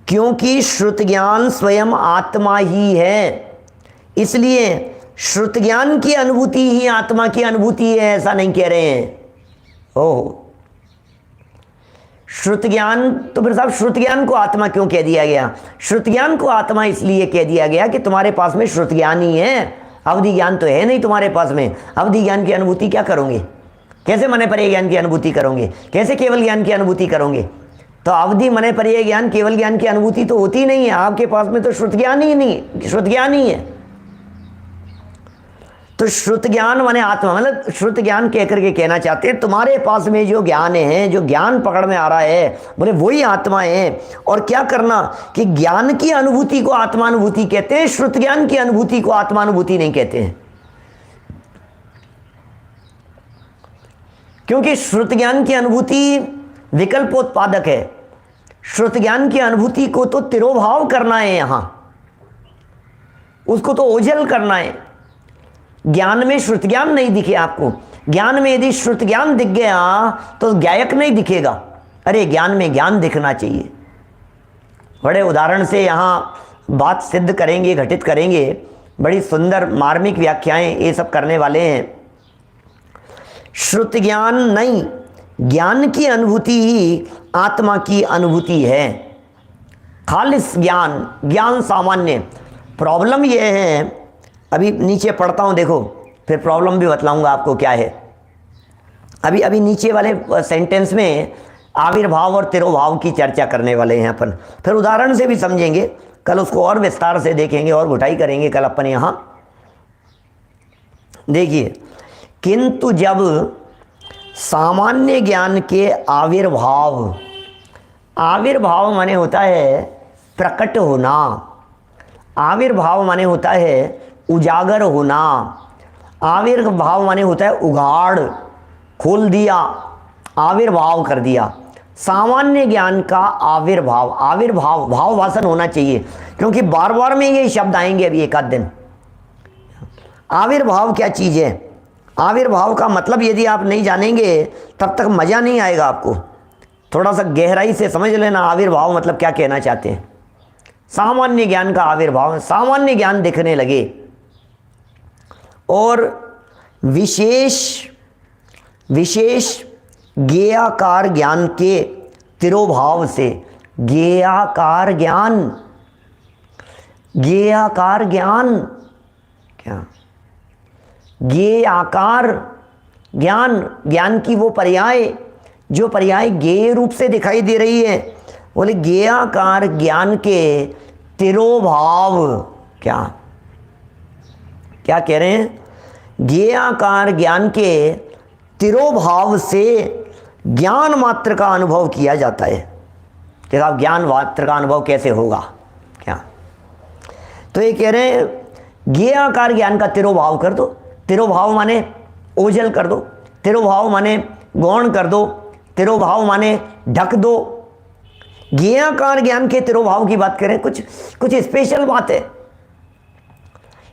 क्योंकि श्रुत ज्ञान स्वयं आत्मा ही है, इसलिए श्रुत ज्ञान की अनुभूति ही आत्मा की अनुभूति है, ऐसा नहीं कह रहे हैं। ओह, श्रुत ज्ञान, तो फिर साहब श्रुत ज्ञान को आत्मा क्यों कह दिया गया? श्रुत ज्ञान को आत्मा इसलिए कह दिया गया कि तुम्हारे पास में श्रुत ज्ञान ही है, अवधि ज्ञान तो है नहीं तुम्हारे पास में। अवधि ज्ञान की अनुभूति क्या करोगे? कैसे मने पर्याय ज्ञान की अनुभूति करोगे? कैसे केवल ज्ञान की अनुभूति करोगे? तो अवधि मने पर्याय ज्ञान केवल ज्ञान की अनुभूति तो होती नहीं है, आपके पास में तो श्रुत ज्ञान ही नहीं, श्रुत ज्ञान ही है। तो श्रुत ज्ञान माने आत्मा, मतलब श्रुत ज्ञान कह करके कहना चाहते हैं तुम्हारे पास में जो ज्ञान है, जो ज्ञान पकड़ में आ रहा है, बोले वही आत्मा है। और क्या करना कि ज्ञान की अनुभूति को आत्मानुभूति कहते हैं, श्रुत ज्ञान की अनुभूति को आत्मानुभूति नहीं कहते हैं। क्योंकि श्रुत ज्ञान की अनुभूति विकल्पोत्पादक है, श्रुत ज्ञान की अनुभूति को तो तिरोभाव करना है, यहां उसको तो ओझल करना है। ज्ञान में श्रुत ज्ञान नहीं दिखे आपको, ज्ञान में यदि श्रुत ज्ञान दिख गया तो गायक नहीं दिखेगा। अरे ज्ञान में ज्ञान दिखना चाहिए। बड़े उदाहरण से यहां बात सिद्ध करेंगे, घटित करेंगे, बड़ी सुंदर मार्मिक व्याख्याएं ये सब करने वाले हैं। श्रुत ज्ञान नहीं, ज्ञान की अनुभूति ही आत्मा की अनुभूति है। खालिस ज्ञान, ज्ञान सामान्य। प्रॉब्लम यह है, अभी नीचे पढ़ता हूं, देखो फिर प्रॉब्लम भी बतलाऊंगा आपको क्या है। अभी नीचे वाले सेंटेंस में आविर्भाव और तिरोभाव की चर्चा करने वाले हैं अपन, फिर उदाहरण से भी समझेंगे, कल उसको और विस्तार से देखेंगे और घुटाई करेंगे कल अपन यहां। देखिए, किंतु जब सामान्य ज्ञान के आविर्भाव, आविर्भाव माने होता है प्रकट होना, आविर्भाव माने होता है उजागर होना, आविर्भाव माने होता है उघाड़, खोल दिया, आविर्भाव कर दिया। सामान्य ज्ञान का आविर्भाव, आविर्भाव भाव भाषण होना चाहिए, क्योंकि बार बार में ये शब्द आएंगे अभी एक आध दिन। आविर्भाव क्या चीज़ है? आविर्भाव का मतलब यदि आप नहीं जानेंगे तब तक मज़ा नहीं आएगा आपको। थोड़ा सा गहराई से समझ लेना आविर्भाव मतलब क्या कहना चाहते हैं। सामान्य ज्ञान का आविर्भाव, सामान्य ज्ञान दिखने लगे और विशेष ज्ञेयाकार ज्ञान के तिरोभाव से, ज्ञेयाकार ज्ञान, ज्ञेयाकार ज्ञान क्या? ज्ञेयाकार ज्ञान, ज्ञान की वो पर्याय जो पर्याय ज्ञेय रूप से दिखाई दे रही है, बोले ज्ञेयाकार ज्ञान के तिरोभाव। क्या क्या कह रहे हैं? ज्ञेयाकार ज्ञान के तिरोभाव से ज्ञान मात्र का अनुभव किया जाता है। कि साहब ज्ञान मात्र का अनुभव कैसे होगा? क्या तो ये कह रहे हैं ज्ञेयाकार ज्ञान का तिरोभाव कर दो। तिरोभाव माने ओझल कर दो, तिरोभाव माने गौण कर दो, तिरोभाव माने ढक दो। ज्ञेयाकार ज्ञान के तिरोभाव की बात करें, कुछ स्पेशल बात है।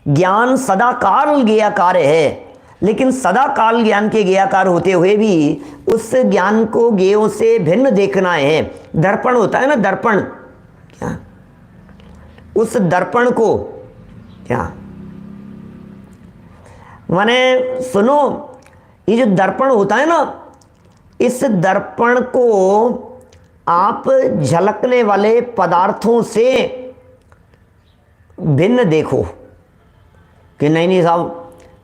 ज्ञान सदाकाल ज्ञेयाकार है, लेकिन सदाकाल ज्ञान के ज्ञेयाकार होते हुए भी उस ज्ञान को ज्ञेयों से भिन्न देखना है। दर्पण होता है ना, दर्पण, क्या उस दर्पण को क्या माने, सुनो, ये जो दर्पण होता है ना, इस दर्पण को आप झलकने वाले पदार्थों से भिन्न देखो कि नहीं साहब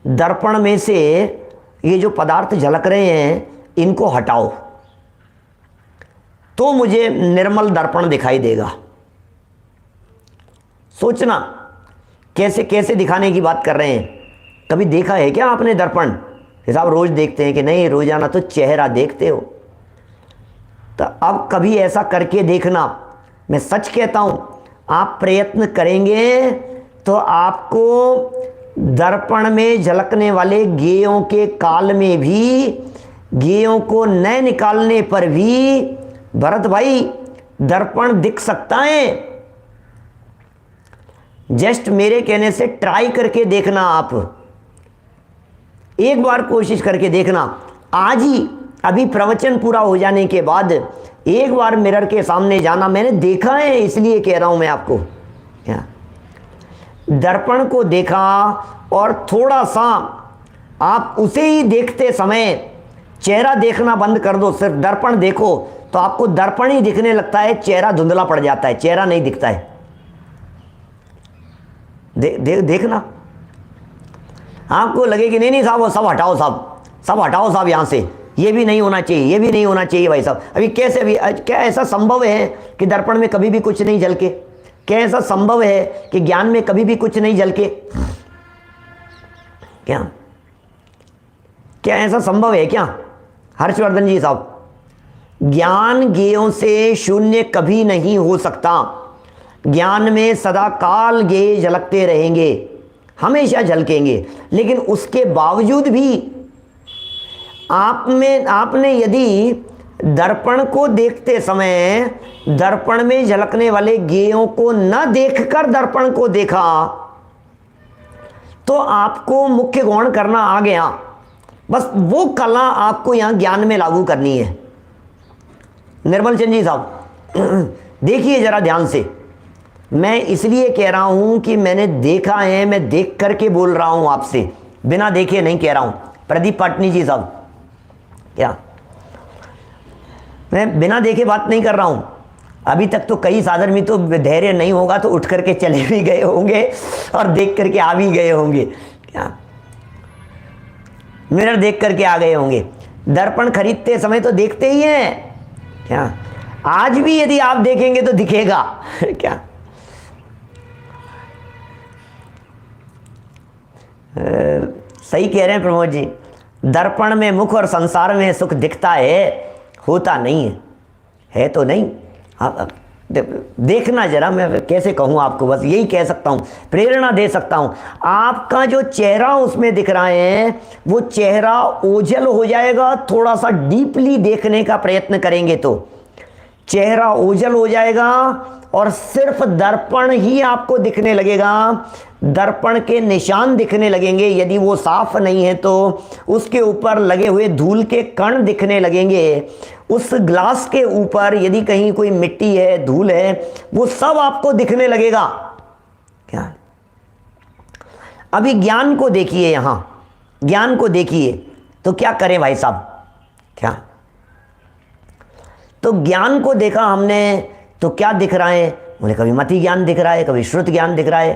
दर्पण में से ये जो पदार्थ झलक रहे हैं इनको हटाओ तो मुझे निर्मल दर्पण दिखाई देगा। सोचना कैसे कैसे दिखाने की बात कर रहे हैं। कभी देखा है क्या आपने दर्पण? साहब रोज देखते हैं कि नहीं, रोजाना तो चेहरा देखते हो। तो अब कभी ऐसा करके देखना, मैं सच कहता हूं, आप प्रयत्न करेंगे तो आपको दर्पण में झलकने वाले ज्ञेयों के काल में भी, ज्ञेयों को न निकालने पर भी भरत भाई दर्पण दिख सकता है। जस्ट मेरे कहने से ट्राई करके देखना, आप एक बार कोशिश करके देखना। आज ही अभी प्रवचन पूरा हो जाने के बाद एक बार मिरर के सामने जाना। मैंने देखा है इसलिए कह रहा हूं मैं आपको। दर्पण को देखा और थोड़ा सा आप उसे ही देखते समय चेहरा देखना बंद कर दो, सिर्फ दर्पण देखो तो आपको दर्पण ही दिखने लगता है, चेहरा धुंधला पड़ जाता है, चेहरा नहीं दिखता है। देखना, आपको लगे कि नहीं साहब वो सब हटाओ साहब, सब हटाओ साहब यहाँ से, ये भी नहीं होना चाहिए, ये भी नहीं होना चाहिए भाई साहब। अभी कैसे भी, क्या ऐसा संभव है कि दर्पण में कभी भी कुछ नहीं झलके? क्या ऐसा संभव है कि ज्ञान में कभी भी कुछ नहीं झलके? क्या ऐसा संभव है क्या हर्षवर्धन जी साहब? ज्ञान ज्ञेयों से शून्य कभी नहीं हो सकता। ज्ञान में सदा काल ज्ञेय झलकते रहेंगे, हमेशा झलकेंगे। लेकिन उसके बावजूद भी आपने यदि दर्पण को देखते समय दर्पण में झलकने वाले ज्ञेयों को न देखकर दर्पण को देखा तो आपको मुख्य गौण करना आ गया। बस वो कला आपको यहां ज्ञान में लागू करनी है। निर्मल चंद जी साहब देखिए जरा ध्यान से, मैं इसलिए कह रहा हूं कि मैंने देखा है, मैं देख करके बोल रहा हूं आपसे, बिना देखे नहीं कह रहा हूं। प्रदीप पाटनी जी साहब, क्या मैं बिना देखे बात नहीं कर रहा हूं? अभी तक तो कई साधन में तो धैर्य नहीं होगा तो उठ करके चले भी गए होंगे और देख करके आ भी गए होंगे, क्या मिरर देख करके आ गए होंगे। दर्पण खरीदते समय तो देखते ही हैं, क्या आज भी यदि आप देखेंगे तो दिखेगा क्या? सही कह रहे हैं प्रमोद जी, दर्पण में मुख और संसार में सुख दिखता है, होता नहीं है तो नहीं। आप देखना जरा, मैं कैसे कहूँ आपको, बस यही कह सकता हूँ, प्रेरणा दे सकता हूँ। आपका जो चेहरा उसमें दिख रहा है वो चेहरा ओझल हो जाएगा, थोड़ा सा डीपली देखने का प्रयत्न करेंगे तो चेहरा ओझल हो जाएगा और सिर्फ दर्पण ही आपको दिखने लगेगा, दर्पण के निशान दिखने लगेंगे। यदि वो साफ नहीं है तो उसके ऊपर लगे हुए धूल के कण दिखने लगेंगे। उस ग्लास के ऊपर यदि कहीं कोई मिट्टी है, धूल है, वो सब आपको दिखने लगेगा। क्या अभी ज्ञान को देखिए, यहां ज्ञान को देखिए तो क्या करें भाई साहब? क्या तो ज्ञान को देखा हमने तो क्या दिख रहा है? बोले कभी मति ज्ञान दिख रहा है, कभी श्रुत ज्ञान दिख रहा है,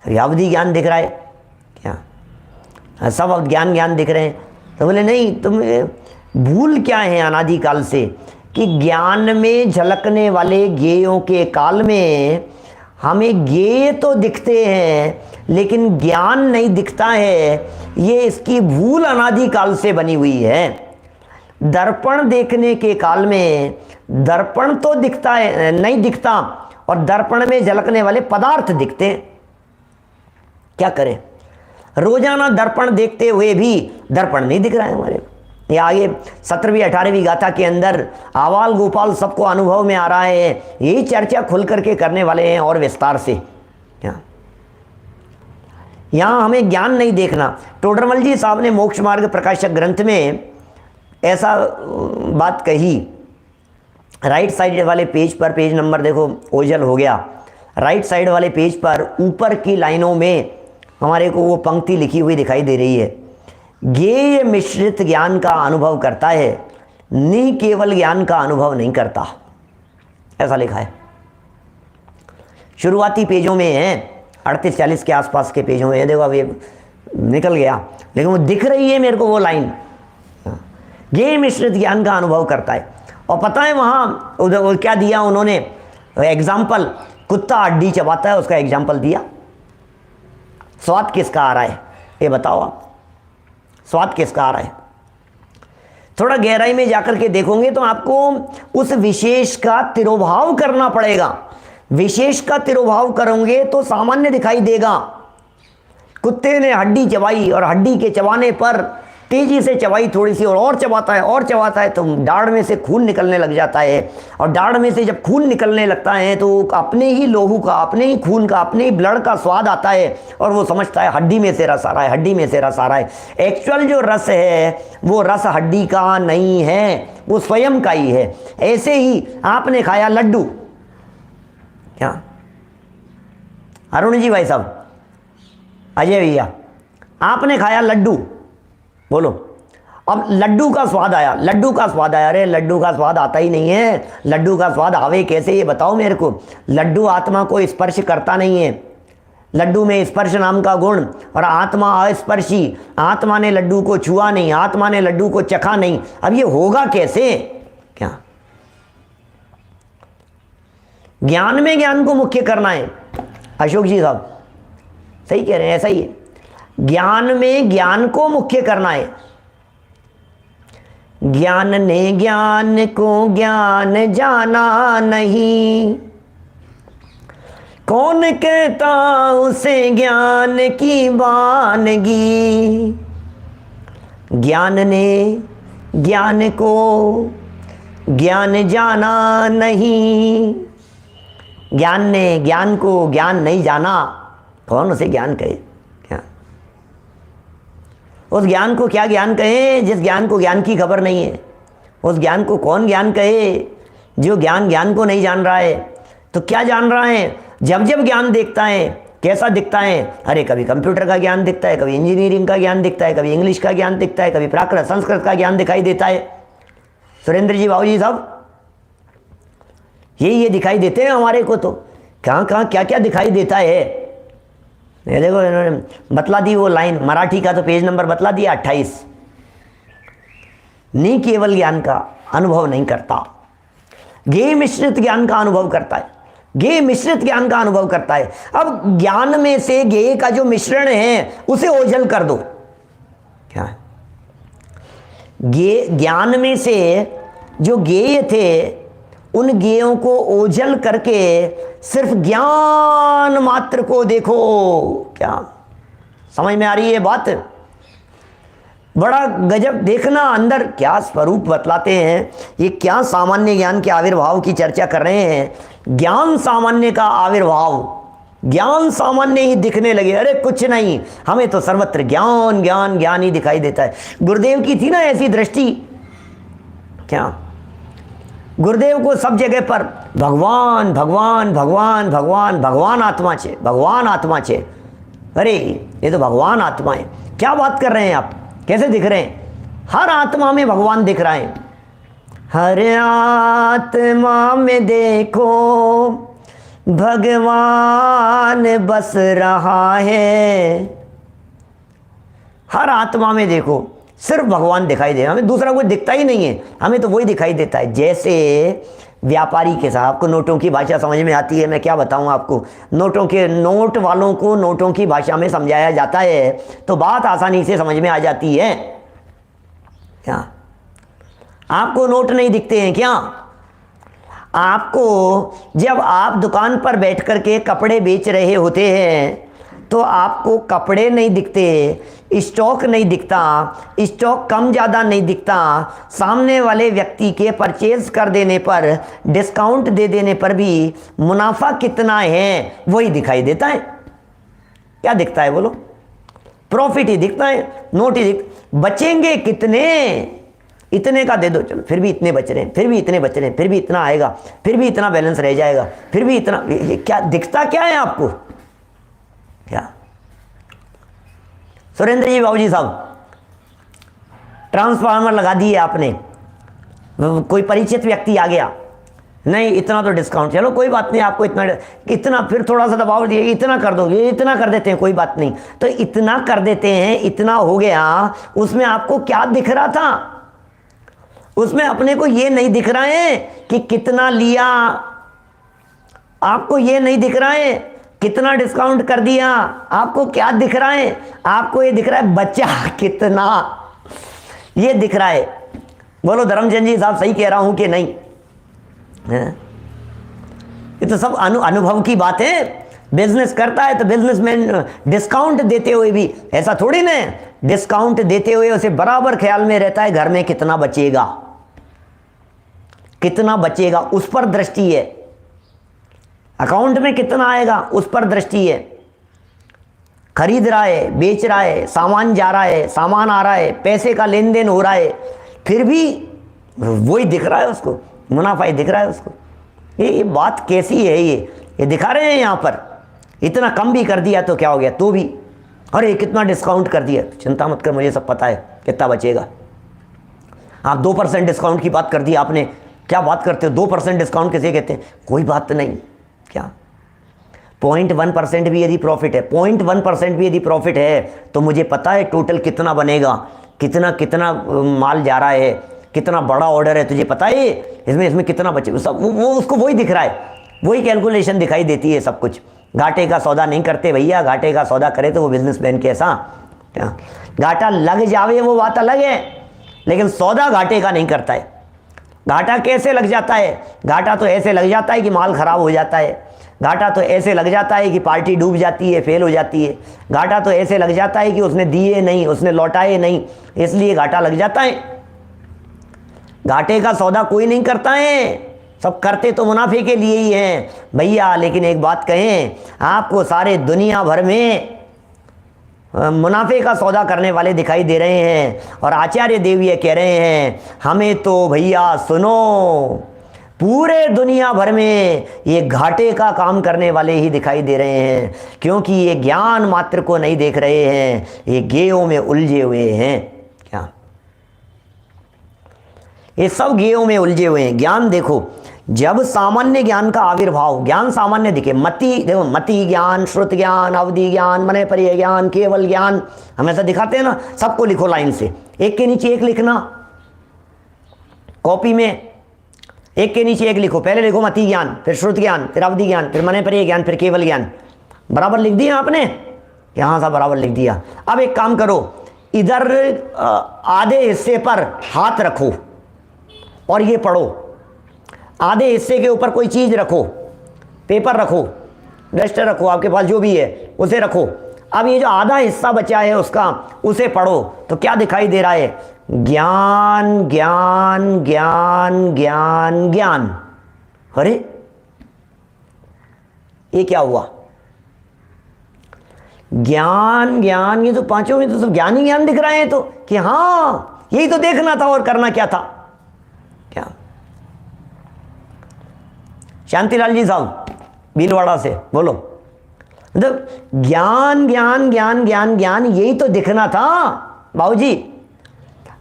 कभी अवधि ज्ञान दिख रहा है, क्या सब ज्ञान ज्ञान दिख रहे हैं। तो बोले नहीं, तुम भूल क्या है अनादिकाल से कि ज्ञान में झलकने वाले ज्ञेयों के काल में हमें ज्ञेय तो दिखते हैं लेकिन ज्ञान नहीं दिखता है। ये इसकी भूल अनादिकाल से बनी हुई है। दर्पण देखने के काल में दर्पण तो दिखता है, नहीं दिखता, और दर्पण में झलकने वाले पदार्थ दिखते हैं। क्या करें? रोजाना दर्पण देखते हुए भी दर्पण नहीं दिख रहा है हमारे। ये आगे 17वीं 18वीं गाथा के अंदर आवाल गोपाल सबको अनुभव में आ रहा है, यही चर्चा खुल करके करने वाले हैं और विस्तार से। यहां हमें ज्ञान नहीं देखना। टोडरमल जी साहब ने मोक्ष मार्ग प्रकाशक ग्रंथ में ऐसा बात कही। राइट साइड वाले पेज पर, पेज नंबर देखो ओझल हो गया, राइट साइड वाले पेज पर ऊपर की लाइनों में हमारे को वो पंक्ति लिखी हुई दिखाई दे रही है, ज्ञेय मिश्रित ज्ञान का अनुभव करता है, नि केवल ज्ञान का अनुभव नहीं करता, ऐसा लिखा है। शुरुआती पेजों में है, 38-40 के आसपास के पेजों में है। देखो अब ये निकल गया लेकिन वो दिख रही है मेरे को वो लाइन, ज्ञेय मिश्रित ज्ञान का अनुभव करता है। और पता है वहाँ उधर क्या दिया उन्होंने एग्जाम्पल, कुत्ता हड्डी चबाता है उसका एग्जाम्पल दिया। स्वाद किसका आ रहा है ये बताओ आप, स्वाद किसका आ रहा है? थोड़ा गहराई में जाकर के देखोगे तो आपको उस विशेष का तिरोभाव करना पड़ेगा। विशेष का तिरोभाव करोगे तो सामान्य दिखाई देगा। कुत्ते ने हड्डी चबाई और हड्डी के चबाने पर तेजी से चबाई थोड़ी सी और चबाता है और चबाता है तो दाढ़ में से खून निकलने लग जाता है, और दाढ़ में से जब खून निकलने लगता है तो अपने ही लोहू का, अपने ही खून का, अपने ही ब्लड का स्वाद आता है और वो समझता है हड्डी में से रस आ रहा है, हड्डी में से रस आ रहा है। एक्चुअल जो रस है वो रस हड्डी का नहीं है, वो स्वयं का ही है। ऐसे ही आपने खाया लड्डू, क्या अरुण जी भाई साहब, अजय भैया, आपने खाया लड्डू, बोलो अब लड्डू का स्वाद आया, लड्डू का स्वाद आया, अरे लड्डू का स्वाद आता ही नहीं है, लड्डू का स्वाद आवे कैसे ये बताओ मेरे को। लड्डू आत्मा को स्पर्श करता नहीं है, लड्डू में स्पर्श नाम का गुण, और आत्मा अस्पर्शी, आत्मा ने लड्डू को छुआ नहीं, आत्मा ने लड्डू को चखा नहीं। अब ये होगा कैसे? क्या ज्ञान में ज्ञान को मुख्य करना है। अशोक जी साहब सही कह रहे हैं, ऐसा ही है, ज्ञान में ज्ञान को मुख्य करना है। ज्ञान ने ज्ञान को ज्ञान जाना नहीं, कौन कहता उसे ज्ञान की वानगी। ज्ञान ने ज्ञान को ज्ञान जाना नहीं, ज्ञान ने ज्ञान को ज्ञान नहीं जाना, कौन उसे ज्ञान कहे? क्या उस ज्ञान को क्या ज्ञान कहे जिस ज्ञान को ज्ञान की खबर नहीं है? उस ज्ञान को कौन ज्ञान कहे जो ज्ञान ज्ञान को नहीं जान रहा है? तो क्या जान रहा है? जब जब ज्ञान देखता है कैसा दिखता है? अरे कभी कंप्यूटर का ज्ञान दिखता है, कभी इंजीनियरिंग का ज्ञान दिखता है, कभी इंग्लिश का ज्ञान दिखता है, कभी प्राकृत संस्कृत का ज्ञान दिखाई देता है। सुरेंद्र जी बाबू जी साहब, ये दिखाई देते हैं हमारे को। तो कहाँ कहाँ क्या क्या दिखाई देता है, ये देखो इन्होंने बतला दी वो लाइन, मराठी का तो पेज नंबर बतला दिया 28। नहीं केवल ज्ञान का अनुभव नहीं करता, ज्ञेय मिश्रित ज्ञान का अनुभव करता है, ज्ञेय मिश्रित ज्ञान का अनुभव करता है। अब ज्ञान में से ज्ञेय का जो मिश्रण है उसे ओझल कर दो। क्या ज्ञान में से जो ज्ञेय थे उन ज्ञेयों को ओझल करके सिर्फ ज्ञान मात्र को देखो। क्या समझ में आ रही है बात? बड़ा गजब, देखना अंदर क्या स्वरूप बतलाते हैं। ये क्या सामान्य ज्ञान के आविर्भाव की चर्चा कर रहे हैं। ज्ञान सामान्य का आविर्भाव, ज्ञान सामान्य ही दिखने लगे। अरे कुछ नहीं, हमें तो सर्वत्र ज्ञान ज्ञान ज्ञान ही दिखाई देता है। गुरुदेव की थी ना ऐसी दृष्टि। क्या गुरुदेव को सब जगह पर भगवान भगवान भगवान भगवान, भगवान आत्मा छे, भगवान आत्मा छे। अरे ये तो भगवान आत्मा है। क्या बात कर रहे हैं आप? कैसे दिख रहे हैं? हर आत्मा में भगवान दिख रहा है। हर आत्मा में देखो भगवान बस रहा है। हर आत्मा में देखो सिर्फ भगवान दिखाई दे, हमें दूसरा कोई दिखता ही नहीं है, हमें तो वही दिखाई देता है। जैसे व्यापारी के साथ, आपको नोटों की भाषा समझ में आती है, मैं क्या बताऊं आपको। नोट वालों को नोटों की भाषा में समझाया जाता है तो बात आसानी से समझ में आ जाती है। क्या आपको नोट नहीं दिखते हैं क्या? आपको जब आप दुकान पर बैठ कर के कपड़े बेच रहे होते हैं तो आपको कपड़े नहीं दिखते, स्टॉक नहीं दिखता, स्टॉक कम ज़्यादा नहीं दिखता। सामने वाले व्यक्ति के परचेज कर देने पर, डिस्काउंट दे देने पर भी मुनाफा कितना है वही दिखाई देता है। क्या दिखता है बोलो? प्रॉफिट ही दिखता है, नोट ही बचेंगे कितने? इतने का दे दो, चलो फिर भी इतने बच रहे हैं, फिर भी इतने बच रहे हैं, फिर भी इतना आएगा, फिर भी इतना बैलेंस रह जाएगा, फिर भी इतना। ये क्या दिखता क्या है आपको? क्या सुरेंद्र जी बाबूजी साहब, ट्रांसफार्मर लगा दिए आपने, कोई परिचित व्यक्ति आ गया, नहीं इतना तो डिस्काउंट, चलो कोई बात नहीं, आपको इतना फिर थोड़ा सा दबाव दिए, इतना कर दोगे, इतना कर देते हैं, कोई बात नहीं। तो इतना कर देते हैं, इतना हो गया, उसमें आपको क्या दिख रहा था? उसमें अपने को ये नहीं दिख रहा है कि कितना लिया, आपको ये नहीं दिख रहा है कितना डिस्काउंट कर दिया, आपको क्या दिख रहा है? आपको ये दिख रहा है बचा कितना, ये दिख रहा है। बोलो धर्मचंद जी साहब, सही कह रहा हूं कि नहीं? ये तो सब अनुभव की बात है। बिजनेस करता है तो बिजनेसमैन डिस्काउंट देते हुए भी ऐसा थोड़ी ना है, डिस्काउंट देते हुए उसे बराबर ख्याल में रहता है घर में कितना बचेगा, कितना बचेगा उस पर दृष्टि है, अकाउंट में कितना आएगा उस पर दृष्टि है। खरीद रहा है, बेच रहा है, सामान जा रहा है, सामान आ रहा है, पैसे का लेन देन हो रहा है, फिर भी वही दिख रहा है उसको, मुनाफा ही दिख रहा है उसको। ये बात कैसी है, ये दिखा रहे हैं यहाँ पर। इतना कम भी कर दिया तो क्या हो गया, तो भी अरे कितना डिस्काउंट कर दिया, चिंता मत कर मुझे सब पता है कितना बचेगा। आप 2% डिस्काउंट की बात कर दी आपने, क्या बात करते हो, 2% डिस्काउंट किसे कहते हैं, कोई बात नहीं, क्या 0.1% भी यदि प्रॉफिट है, 0.1% भी यदि प्रॉफिट है तो मुझे पता है टोटल कितना बनेगा, कितना कितना माल जा रहा है, कितना बड़ा ऑर्डर है, तुझे पता है इसमें कितना बचे, सब वो उसको वही दिख रहा है, वही कैलकुलेशन दिखाई देती है सब कुछ। घाटे का सौदा नहीं करते भैया, घाटे का सौदा करे तो वो बिजनेसमैन कैसा, घाटा लग जावे वो बात अलग है, लेकिन सौदा घाटे का नहीं करता है। घाटा कैसे लग जाता है, घाटा तो ऐसे लग जाता है कि माल खराब हो जाता है, घाटा तो ऐसे लग जाता है कि पार्टी डूब जाती है, फेल हो जाती है, घाटा तो ऐसे लग जाता है कि उसने दिए नहीं, उसने लौटाए नहीं, इसलिए घाटा लग जाता है। घाटे का सौदा कोई नहीं करता है, सब करते तो मुनाफे के लिए ही हैं भैया। लेकिन एक बात कहें, आपको सारे दुनिया भर में मुनाफे का सौदा करने वाले दिखाई दे रहे हैं, और आचार्य देव ये कह रहे हैं हमें तो भैया सुनो, पूरे दुनिया भर में ये घाटे का काम करने वाले ही दिखाई दे रहे हैं, क्योंकि ये ज्ञान मात्र को नहीं देख रहे हैं, ये गेयों में उलझे हुए हैं। क्या ये सब गेयों में उलझे हुए हैं। ज्ञान देखो, जब सामान्य ज्ञान का आविर्भाव, ज्ञान सामान्य दिखे, मति देखो, मति ज्ञान, श्रुत ज्ञान, अवधि ज्ञान, मने परिय ज्ञान, केवल ज्ञान, हम ऐसा दिखाते हैं ना, सबको लिखो लाइन से, एक के नीचे एक लिखना, कॉपी में एक के नीचे एक लिखो, पहले लिखो मति ज्ञान, फिर श्रुत ज्ञान, फिर अवधि ज्ञान, फिर मने परिय ज्ञान, फिर केवल ज्ञान। बराबर लिख दिया आपने, यहां सा बराबर लिख दिया। अब एक काम करो, इधर आधे हिस्से पर हाथ रखो और ये पढ़ो, आधे हिस्से के ऊपर कोई चीज रखो, पेपर रखो, डस्टर रखो, आपके पास जो भी है उसे रखो। अब ये जो आधा हिस्सा बचा है उसका, उसे पढ़ो तो क्या दिखाई दे रहा है, ज्ञान ज्ञान ज्ञान ज्ञान ज्ञान। अरे ये क्या हुआ, ज्ञान ज्ञान, ये तो पांचों में तो सब ज्ञान ही ज्ञान दिख रहे हैं, तो कि हाँ यही तो देखना था और करना क्या था। क्या शांतिलाल जी साहब भीलवाड़ा से बोलो, मतलब ज्ञान ज्ञान ज्ञान ज्ञान ज्ञान यही तो दिखना था बाबूजी,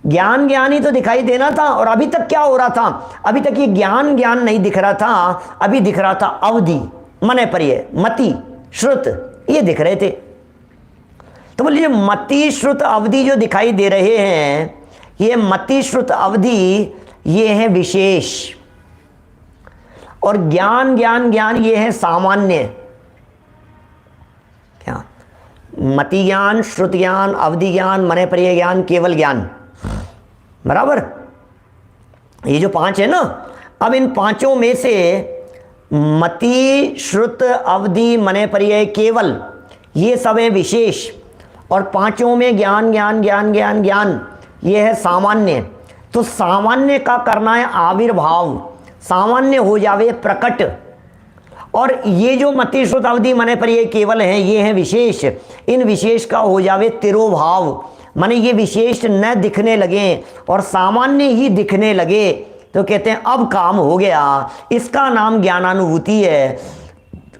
ज्ञान ज्ञान ही तो दिखाई देना था। और अभी तक क्या हो रहा था, अभी तक ये ज्ञान ज्ञान नहीं दिख रहा था, अभी दिख रहा था अवधि, मने परिय, मति, श्रुत, ये दिख रहे थे। तो बोलिए मति श्रुत अवधि जो दिखाई दे रहे हैं, ये मति श्रुत अवधि ये है विशेष, और ज्ञान ज्ञान ज्ञान ये है सामान्य। क्या मति ज्ञान, श्रुत ज्ञान, अवधि ज्ञान, मने परिय ज्ञान, केवल ज्ञान, बराबर, ये जो पांच है ना। अब इन पांचों में से मति, श्रुत, अवधि, मने परिय, केवल, ये सब है विशेष, और पांचों में ज्ञान ज्ञान ज्ञान ज्ञान ज्ञान ये है सामान्य। तो सामान्य का करना है आविर्भाव, सामान्य हो जावे प्रकट, और ये जो मति, श्रुत, अवधि, मने परिय, केवल हैं ये हैं विशेष, इन विशेष का हो जावे तिरोभाव, माने ये विशेष न दिखने लगे और सामान्य ही दिखने लगे, तो कहते हैं अब काम हो गया। इसका नाम ज्ञानानुभूति है,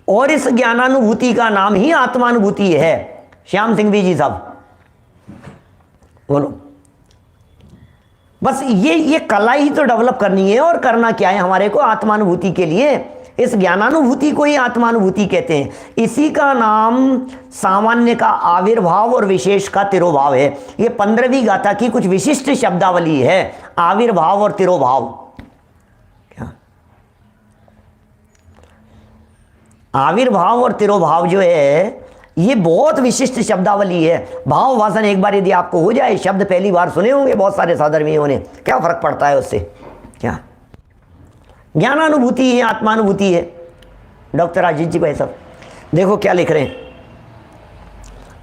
और इस ज्ञानानुभूति का नाम ही आत्मानुभूति है। श्याम सिंह जी साहब बोलो, बस ये कला ही तो डेवलप करनी है, और करना क्या है हमारे को आत्मानुभूति के लिए, इस ज्ञानानुभूति को ही आत्मानुभूति कहते हैं। इसी का नाम सामान्य का आविर्भाव और विशेष का तिरोभाव है। ये 15वीं गाथा की कुछ विशिष्ट शब्दावली है, आविर्भाव और तिरोभाव। क्या आविर्भाव और तिरोभाव जो है ये बहुत विशिष्ट शब्दावली है। भाव वासन एक बार यदि आपको हो जाए, शब्द पहली बार सुने होंगे बहुत सारे साधर्मियों ने, क्या फर्क पड़ता है उससे। क्या ज्ञानानुभूति है, आत्मानुभूति है, डॉक्टर अजीत जी भाई साहब। देखो क्या लिख रहे हैं,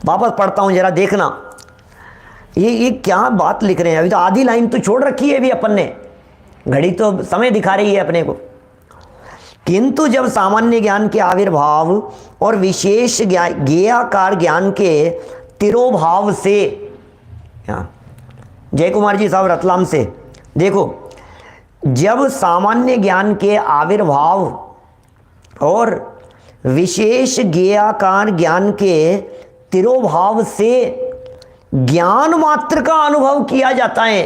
वापस पढ़ता हूं जरा देखना, ये क्या बात लिख रहे हैं। अभी तो आधी लाइन तो छोड़ रखी है अभी अपन ने, घड़ी तो समय दिखा रही है अपने को। किंतु जब सामान्य ज्ञान के आविर्भाव और विशेष ज्ञेयाकार ज्ञान के तिरोभाव से, जय कुमार जी साहब रतलाम से, देखो जब सामान्य ज्ञान के आविर्भाव और विशेष ज्ञेयाकार ज्ञान के तिरोभाव से ज्ञान मात्र का अनुभव किया जाता है,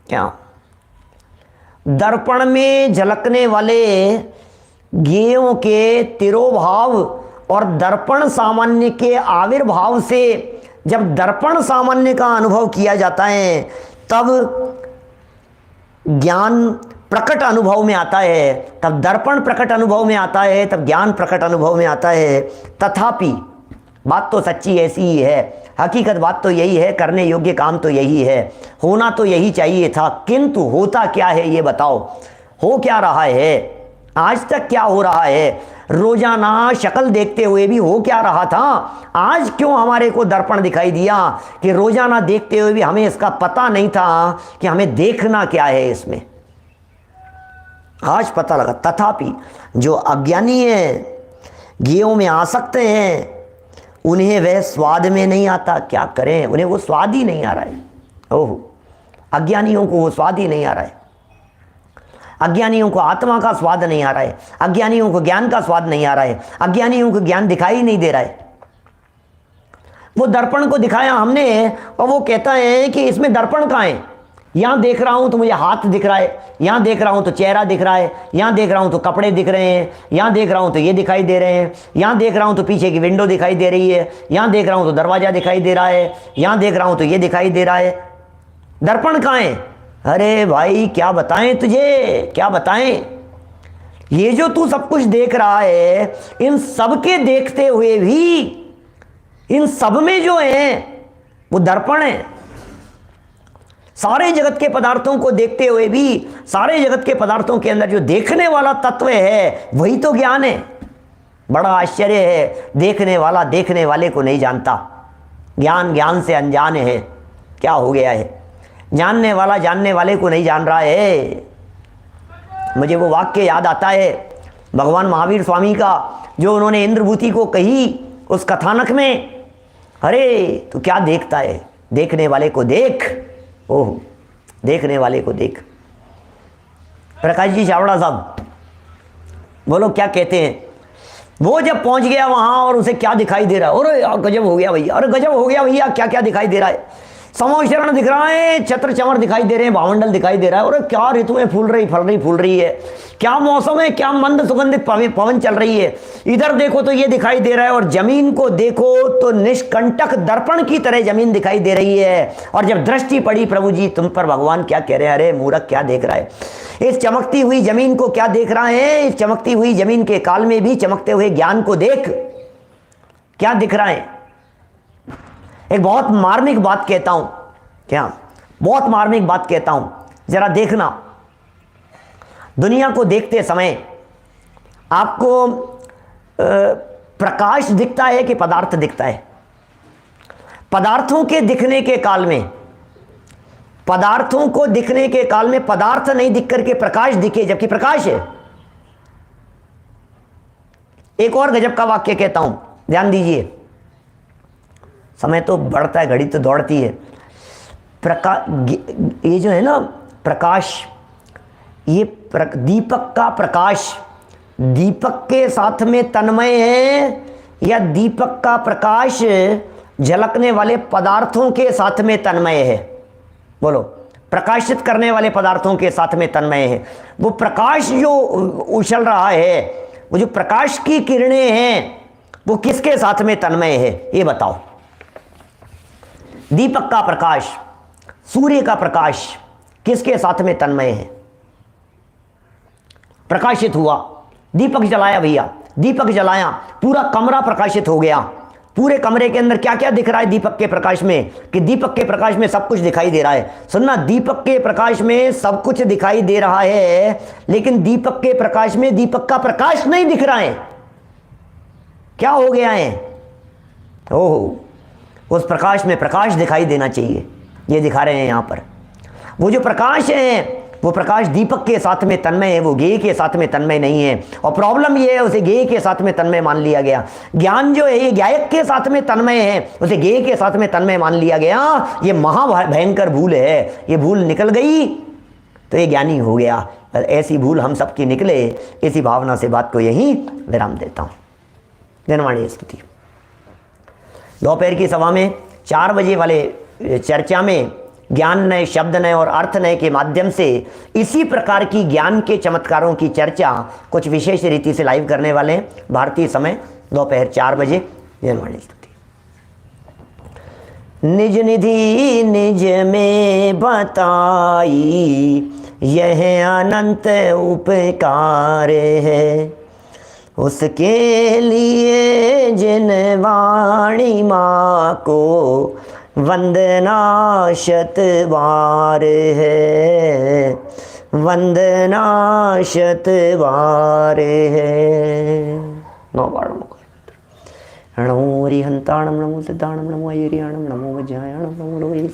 क्या दर्पण में झलकने वाले ज्ञेयों के तिरोभाव और दर्पण सामान्य के आविर्भाव से जब दर्पण सामान्य का अनुभव किया जाता है तब ज्ञान प्रकट अनुभव में आता है, तब दर्पण प्रकट अनुभव में आता है, तब ज्ञान प्रकट अनुभव में आता है। तथापि बात तो सच्ची ऐसी ही है, हकीकत बात तो यही है, करने योग्य काम तो यही है, होना तो यही चाहिए था, किंतु होता क्या है ये बताओ, हो क्या रहा है, आज तक क्या हो रहा है, रोजाना शक्ल देखते हुए भी हो क्या रहा था, आज क्यों हमारे को दर्पण दिखाई दिया कि रोजाना देखते हुए भी हमें इसका पता नहीं था कि हमें देखना क्या है इसमें, आज पता लगा। तथापि जो अज्ञानी है, ज्ञेयों में आसक्त हैं, उन्हें वह स्वाद में नहीं आता, क्या करें, उन्हें वो स्वाद ही नहीं आ रहा है। ओह, अज्ञानियों को वो स्वाद ही नहीं आ रहा है, अज्ञानियों को आत्मा का स्वाद नहीं आ रहा है, अज्ञानियों को ज्ञान का स्वाद नहीं आ रहा है, अज्ञानियों को ज्ञान दिखाई नहीं दे रहा है। वो दर्पण को दिखाया हमने और वो कहता है कि इसमें दर्पण कहाँ है, यहां देख रहा हूं तो मुझे हाथ दिख रहा है, यहां देख रहा हूं तो चेहरा दिख रहा है, यहां देख रहा हूं तो कपड़े दिख रहे हैं, यहां देख रहा हूं तो ये दिखाई दे रहे हैं, यहां देख रहा हूं तो पीछे की विंडो दिखाई दे रही है, यहां देख रहा हूं तो दरवाजा दिखाई दे रहा है, यहां देख रहा हूं तो ये दिखाई दे रहा है। दर्पण कहाँ है? अरे भाई क्या बताएं तुझे, क्या बताएं, ये जो तू सब कुछ देख रहा है, इन सब के देखते हुए भी इन सब में जो है वो दर्पण है। सारे जगत के पदार्थों को देखते हुए भी सारे जगत के पदार्थों के अंदर जो देखने वाला तत्व है वही तो ज्ञान है। बड़ा आश्चर्य है, देखने वाला देखने वाले को नहीं जानता, ज्ञान ज्ञान से अनजान है। क्या हो गया है, जानने वाला जानने वाले को नहीं जान रहा है। मुझे वो वाक्य याद आता है भगवान महावीर स्वामी का, जो उन्होंने इंद्रभूति को कही उस कथानक में, अरे तू क्या देखता है, देखने वाले को देख। ओह, देखने वाले को देख। प्रकाश जी चावड़ा साहब बोलो क्या कहते हैं। वो जब पहुंच गया वहां और उसे क्या दिखाई दे रहा है, अरे गजब हो गया भैया, अरे गजब हो गया भैया, क्या क्या दिखाई दे रहा है, समोशरण दिख रहा है, छत्र चमर दिखाई दे रहे हैं, भावमंडल दिखाई दे रहा है, और क्या ऋतुएं फूल रही फूल रही है, क्या मौसम है, क्या मंद सुगंधित पवन चल रही है। इधर देखो तो ये दिखाई दे रहा है, और जमीन को देखो तो निष्कंटक दर्पण की तरह जमीन दिखाई दे रही है। और जब दृष्टि पड़ी प्रभु जी तुम पर, भगवान क्या कह रहे हैं, अरे मूर्ख क्या देख रहा है, इस चमकती हुई जमीन को क्या देख रहा है, इस चमकती हुई जमीन के काल में भी चमकते हुए ज्ञान को देख, क्या दिख रहा है। एक बहुत मार्मिक बात कहता हूं, क्या बहुत मार्मिक बात कहता हूं, जरा देखना। दुनिया को देखते समय आपको प्रकाश दिखता है कि पदार्थ दिखता है? पदार्थों के दिखने के काल में, पदार्थों को दिखने के काल में पदार्थ नहीं दिख करके प्रकाश दिखे, जबकि प्रकाश है। एक और गजब का वाक्य कहता हूं, ध्यान दीजिए, समय तो बढ़ता है, घड़ी तो दौड़ती है। ये जो है ना प्रकाश, ये दीपक का प्रकाश दीपक के साथ में तन्मय है, या दीपक का प्रकाश झलकने वाले पदार्थों के साथ में तन्मय है? बोलो, प्रकाशित करने वाले पदार्थों के साथ में तन्मय है। वो प्रकाश जो उछल रहा है, वो जो प्रकाश की किरणें हैं, वो किसके साथ में तन्मय है ये बताओ। दीपक का प्रकाश, सूर्य का प्रकाश किसके साथ में तन्मय है? प्रकाशित हुआ, दीपक जलाया भैया, दीपक जलाया, पूरा कमरा प्रकाशित हो गया। पूरे कमरे के अंदर क्या क्या दिख रहा है दीपक के प्रकाश में, कि दीपक के प्रकाश में सब कुछ दिखाई दे रहा है। सुनना, दीपक के प्रकाश में सब कुछ दिखाई दे रहा है, लेकिन दीपक के प्रकाश में दीपक का प्रकाश नहीं दिख रहा है। क्या हो गया है? ओह, उस प्रकाश में प्रकाश दिखाई देना चाहिए, ये दिखा रहे हैं यहाँ पर। वो जो प्रकाश है वो प्रकाश दीपक के साथ में तन्मय है, वो गेय के साथ में तन्मय नहीं है। और प्रॉब्लम ये है, उसे गेय के साथ में तन्मय मान लिया गया। ज्ञान जो है ये ज्ञायक के साथ में तन्मय है, उसे गेय के साथ में तन्मय मान लिया गया। ये महाभयंकर भूल है। ये भूल निकल गई तो ये ज्ञानी हो गया। ऐसी भूल हम सबकी निकले, इसी भावना से बात को यहीं विराम देता हूँ। जनवाणी स्तुति। दोपहर की सभा में 4 बजे वाले चर्चा में ज्ञान नय, शब्द नय और अर्थ नय के माध्यम से इसी प्रकार की ज्ञान के चमत्कारों की चर्चा कुछ विशेष रीति से लाइव करने वाले हैं। भारतीय समय दोपहर 4 बजे। जनवाणी स्तुति। निज निधि निज में बताई, यह अनंत उपकार है। उसके लिए जिन वाणी माँ को वंदना शत बार है, वंदना शत बार है। 9 बार नमो हरिहंताणम, नमो सिद्धाणम, नमो अय्यरियाणम, नमो वज्रायणम, नमो